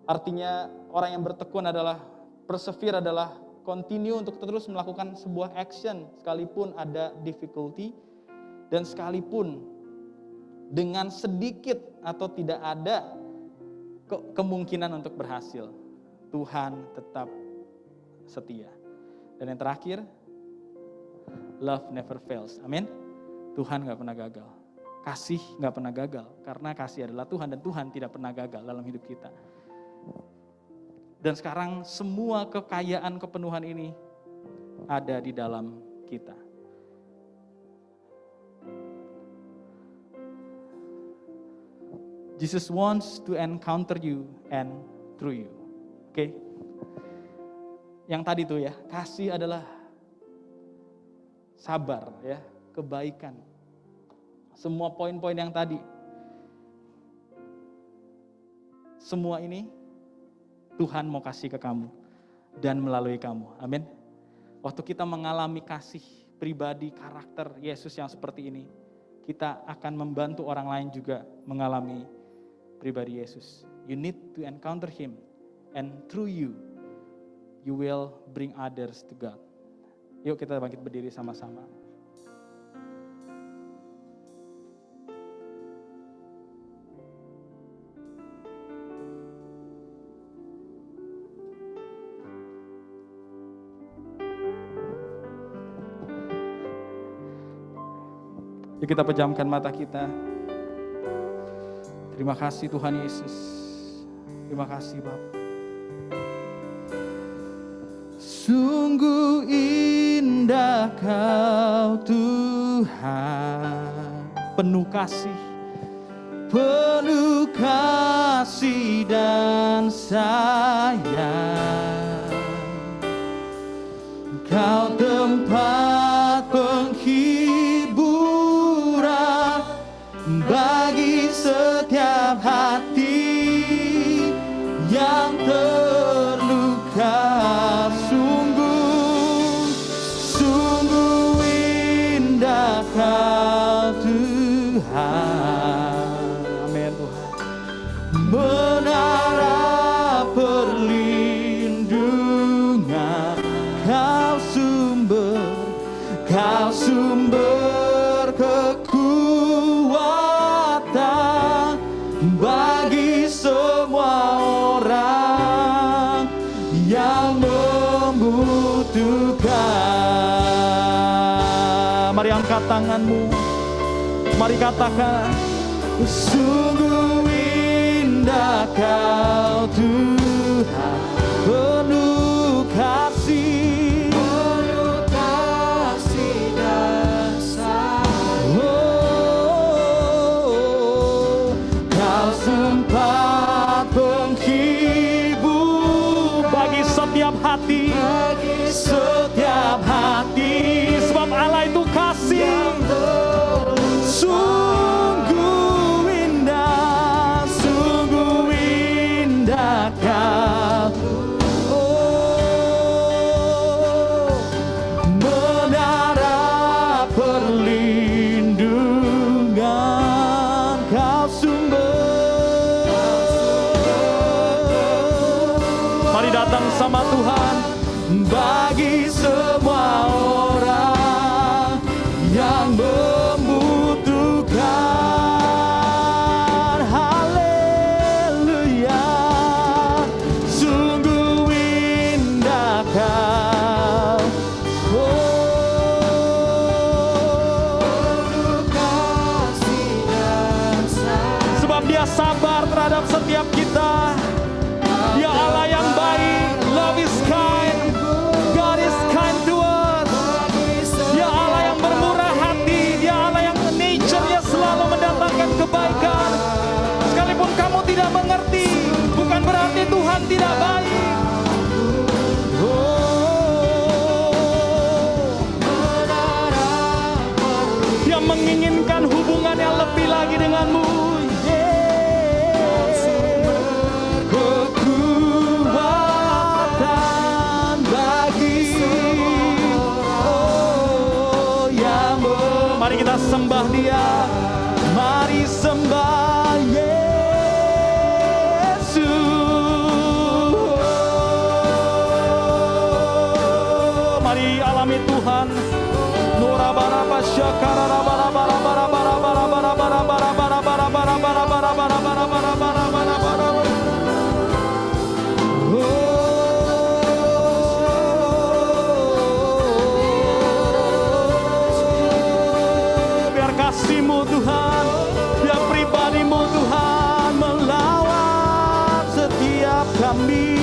S6: Artinya orang yang bertekun adalah, persevere adalah continue untuk terus melakukan sebuah action sekalipun ada difficulty dan sekalipun dengan sedikit atau tidak ada kemungkinan untuk berhasil. Tuhan tetap setia. Dan yang terakhir, love never fails. Amin. Tuhan gak pernah gagal. Kasih gak pernah gagal. Karena kasih adalah Tuhan dan Tuhan tidak pernah gagal dalam hidup kita. Dan sekarang semua kekayaan kepenuhan ini ada di dalam kita. Jesus wants to encounter you and through you. Oke? Yang tadi tuh ya, kasih adalah sabar ya, kebaikan. Semua poin-poin yang tadi. Semua ini Tuhan mau kasih ke kamu dan melalui kamu. Amin. Waktu kita mengalami kasih pribadi, karakter Yesus yang seperti ini, kita akan membantu orang lain juga mengalami pribadi Yesus. You need to encounter Him and through you will bring others to God. Yuk kita bangkit berdiri sama-sama. Yuk kita pejamkan mata kita. Terima kasih Tuhan Yesus. Terima kasih Bapa. Sungguh indah Kau Tuhan, penuh kasih dan sayang. Kau tempat penghiburan bagi setiap hati yang terluka. Sungguh indah Kau Tuhan. Amin Tuhan. Menara perlindungan, Kau sumber kekuatan bagi semua orang yang membutuhkan. Mari angkat tanganmu, mari katakan, sungguh indah Kau Tuhan, penuh kasih dan sayang. Kau sempat penghibur bagi setiap hati, sebab Allah itu kasih. Sungguh indah Kau. Menara perlindungan, Kau sumber. Mari datang sama Tuhan bagi semua orang yang membutuhkan. Haleluya. Sungguh indah Kau. Sebab Dia sabar terhadap setiap kita. Dia Allah yang baik. Love is kind. God is kind to us. Dia Allah yang bermurah hati. Dia Allah yang nature-nya selalu mendatangkan kebaikan. Sekalipun kamu tidak mengerti, bukan berarti Tuhan tidak baik. Biar kasih-Mu Tuhan, biar pribadi-Mu Tuhan melawat setiap kami.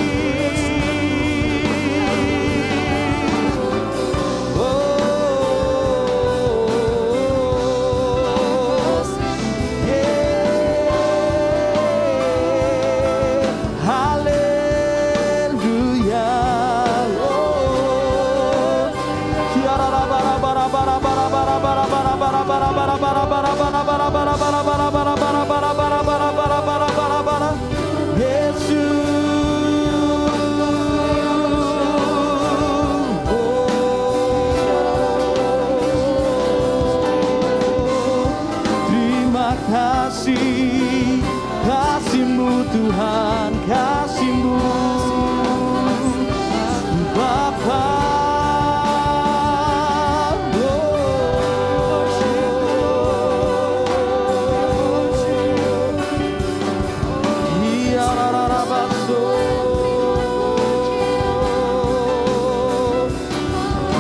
S6: Kasih-Mu Tuhan, kasih-Mu Bapa.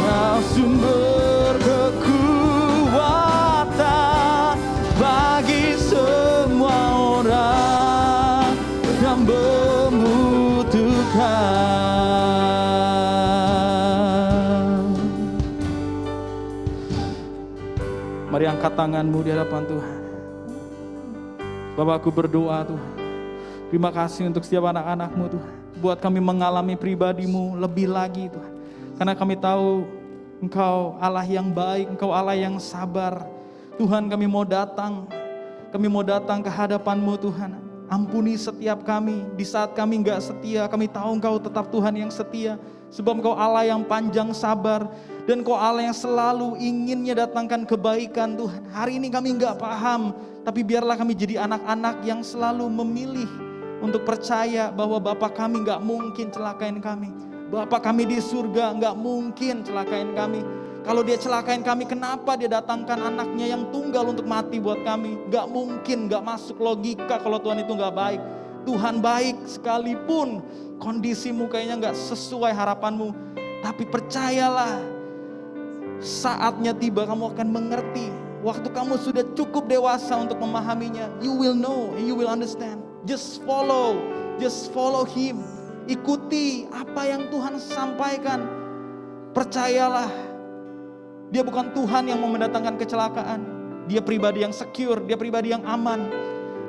S6: Kau sumber kekuatan bagi semua orang yang membutuhkan. Mari angkat tanganmu di hadapan Tuhan. Bapak, aku berdoa Tuhan. Terima kasih untuk setiap anak-anak-Mu Tuhan. Buat kami mengalami pribadi-Mu lebih lagi Tuhan. Karena kami tahu Engkau Allah yang baik, Engkau Allah yang sabar. Tuhan, kami mau datang ke hadapan-Mu Tuhan. Ampuni setiap kami, di saat kami enggak setia, kami tahu Engkau tetap Tuhan yang setia. Sebab Engkau Allah yang panjang sabar, dan Engkau Allah yang selalu inginnya datangkan kebaikan Tuhan. Hari ini kami enggak paham, tapi biarlah kami jadi anak-anak yang selalu memilih untuk percaya bahwa Bapa kami enggak mungkin celakain kami. Bapa kami di surga enggak mungkin celakain kami. Kalau Dia celakain kami, kenapa Dia datangkan anaknya yang tunggal untuk mati buat kami? Enggak mungkin, enggak masuk logika kalau Tuhan itu enggak baik. Tuhan baik sekalipun kondisimu kayaknya enggak sesuai harapanmu. Tapi percayalah, saatnya tiba kamu akan mengerti. Waktu kamu sudah cukup dewasa untuk memahaminya, you will know, you will understand. Just follow Him. Ikuti apa yang Tuhan sampaikan. Percayalah, Dia bukan Tuhan yang mau mendatangkan kecelakaan. Dia pribadi yang secure, Dia pribadi yang aman.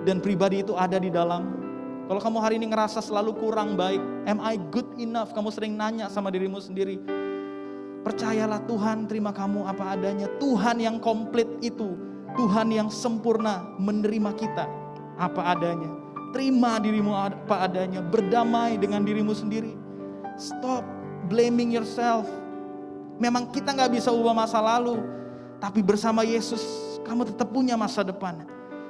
S6: Dan pribadi itu ada di dalam. Kalau kamu hari ini ngerasa selalu kurang baik, am I good enough? Kamu sering nanya sama dirimu sendiri. Percayalah, Tuhan terima kamu apa adanya. Tuhan yang komplit itu, Tuhan yang sempurna menerima kita apa adanya. Terima dirimu apa adanya, berdamai dengan dirimu sendiri. Stop blaming yourself. Memang kita gak bisa ubah masa lalu, tapi bersama Yesus kamu tetap punya masa depan.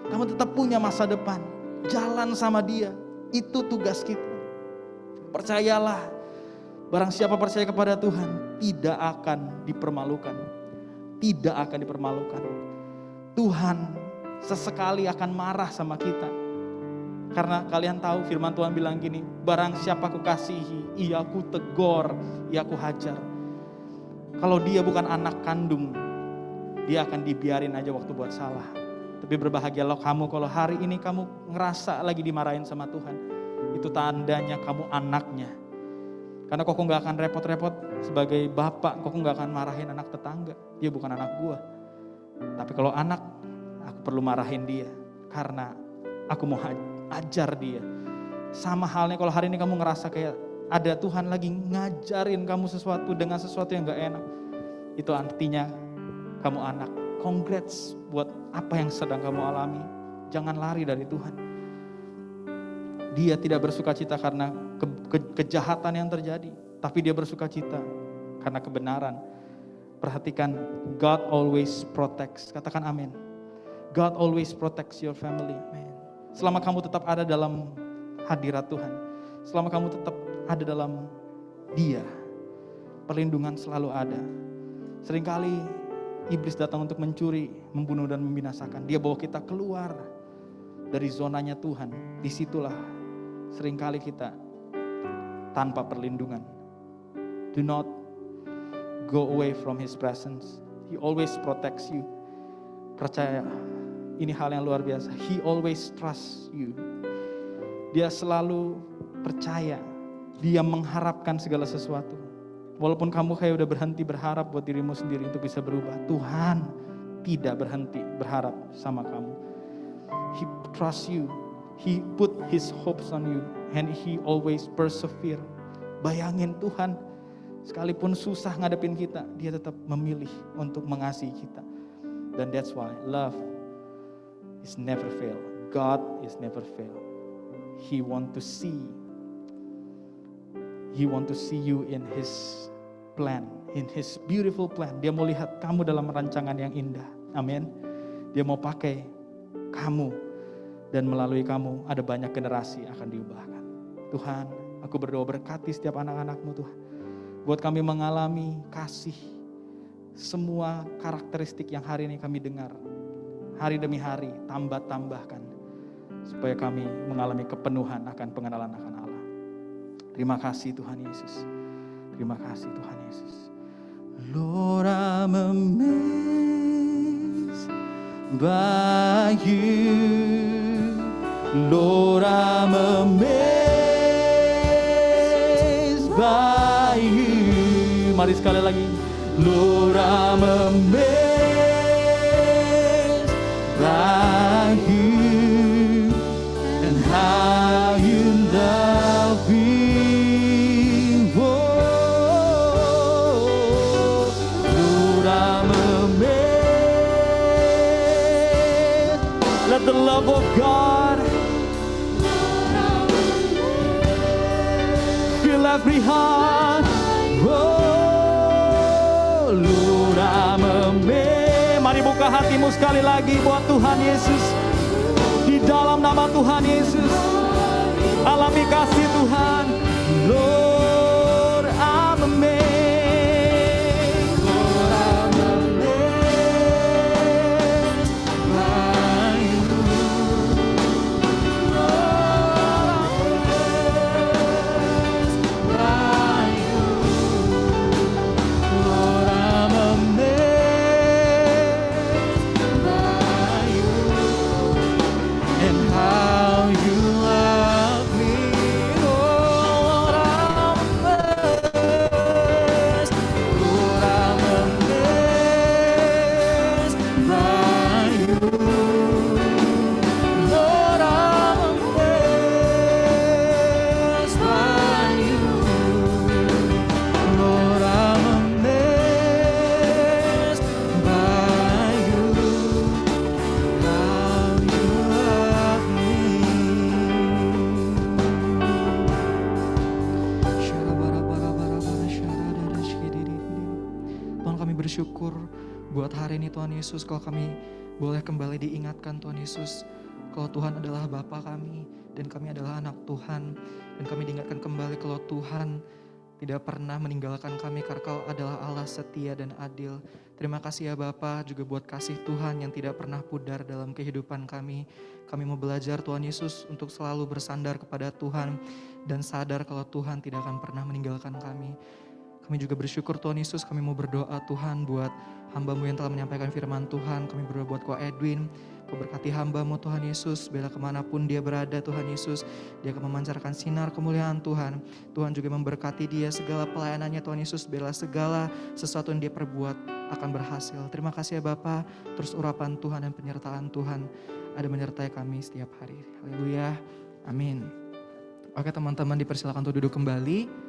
S6: Kamu tetap punya masa depan. Jalan sama Dia, itu tugas kita. Percayalah, barang siapa percaya kepada Tuhan tidak akan dipermalukan. Tidak akan dipermalukan. Tuhan sesekali akan marah sama kita. Karena kalian tahu firman Tuhan bilang gini, barang siapa aku kasihi, ia aku tegur, ia aku hajar. Kalau dia bukan anak kandung, dia akan dibiarin aja waktu buat salah. Tapi berbahagialah kamu kalau hari ini kamu ngerasa lagi dimarahin sama Tuhan. Itu tandanya kamu anaknya. Karena kok gak akan repot-repot sebagai bapak, kok gak akan marahin anak tetangga. Dia bukan anak gua. Tapi kalau anak, aku perlu marahin dia. Karena aku mau ajar dia. Sama halnya kalau hari ini kamu ngerasa kayak ada Tuhan lagi ngajarin kamu sesuatu dengan sesuatu yang gak enak. Itu artinya kamu anak. Congrats buat apa yang sedang kamu alami. Jangan lari dari Tuhan. Dia tidak bersukacita karena kejahatan yang terjadi. Tapi Dia bersukacita karena kebenaran. Perhatikan, God always protects. Katakan amin. God always protects your family. Selama kamu tetap ada dalam hadirat Tuhan. Selama kamu tetap ada dalam Dia. Perlindungan selalu ada. Seringkali iblis datang untuk mencuri, membunuh dan membinasakan. Dia bawa kita keluar dari zonanya Tuhan. Disitulah seringkali kita tanpa perlindungan. Do not go away from His presence. He always protects you. Percaya, ini hal yang luar biasa. He always trusts you. Dia selalu percaya. Dia mengharapkan segala sesuatu. Walaupun kamu kayak udah berhenti berharap buat dirimu sendiri untuk bisa berubah, Tuhan tidak berhenti berharap sama kamu. He trusts you. He put His hopes on you. And He always persevere. Bayangin Tuhan, sekalipun susah ngadepin kita, Dia tetap memilih untuk mengasihi kita. Dan that's why love is never fail. God is never fail. He want to see you in His plan, in His beautiful plan. Dia mau lihat kamu dalam rancangan yang indah. Amin. Dia mau pakai kamu, dan melalui kamu ada banyak generasi akan diubahkan. Tuhan, aku berdoa berkati setiap anak-anak-Mu Tuhan. Buat kami mengalami kasih, semua karakteristik yang hari ini kami dengar. Hari demi hari, tambahkan. Supaya kami mengalami kepenuhan akan pengenalan akan Allah. Terima kasih Tuhan Yesus. Terima kasih Tuhan Yesus. Lord, I'm amazed by you. Lord, I'm amazed by you. Mari sekali lagi. Lord, I'm amazed by you and how you love me. Oh, Lord, I'm amazed. Let the love of God fill every heart. Oh, Lord, I'm amazed. Mari buka hatimu sekali lagi buat Tuhan Yesus. Di dalam nama Tuhan Yesus, alami kasih Tuhan. Lord, I'm amazed. Lord, I'm amazed by you. Lord, I'm amazed by you. And how you love me, Lord, I'm amazed. Lord, I'm amazed by you. Lord, I'm amazed by you. Lord, I'm amazed by you. How you love me.
S4: Tuhan, kami bersyukur buat hari ini Tuhan Yesus, kalau kami boleh kembali diingatkan Tuhan Yesus, kalau Tuhan adalah Bapa kami dan kami adalah anak Tuhan, dan kami diingatkan kembali kalau Tuhan tidak pernah meninggalkan kami karena Kau adalah Allah setia dan adil. Terima kasih ya Bapa, juga buat kasih Tuhan yang tidak pernah pudar dalam kehidupan kami. Kami mau belajar Tuhan Yesus untuk selalu bersandar kepada Tuhan dan sadar kalau Tuhan tidak akan pernah meninggalkan kami. Kami juga bersyukur Tuhan Yesus, kami mau berdoa Tuhan buat hamba-Mu yang telah menyampaikan firman Tuhan. Kami berdoa buat Ko Edwin, Kau berkati hamba-Mu Tuhan Yesus, bela kemanapun dia berada Tuhan Yesus, dia akan memancarkan sinar kemuliaan Tuhan. Tuhan juga memberkati dia segala pelayanannya Tuhan Yesus, bela segala sesuatu yang dia perbuat akan berhasil. Terima kasih ya Bapa, terus urapan Tuhan dan penyertaan Tuhan ada menyertai kami setiap hari. Haleluya, amin. Oke teman-teman, dipersilakan untuk duduk kembali.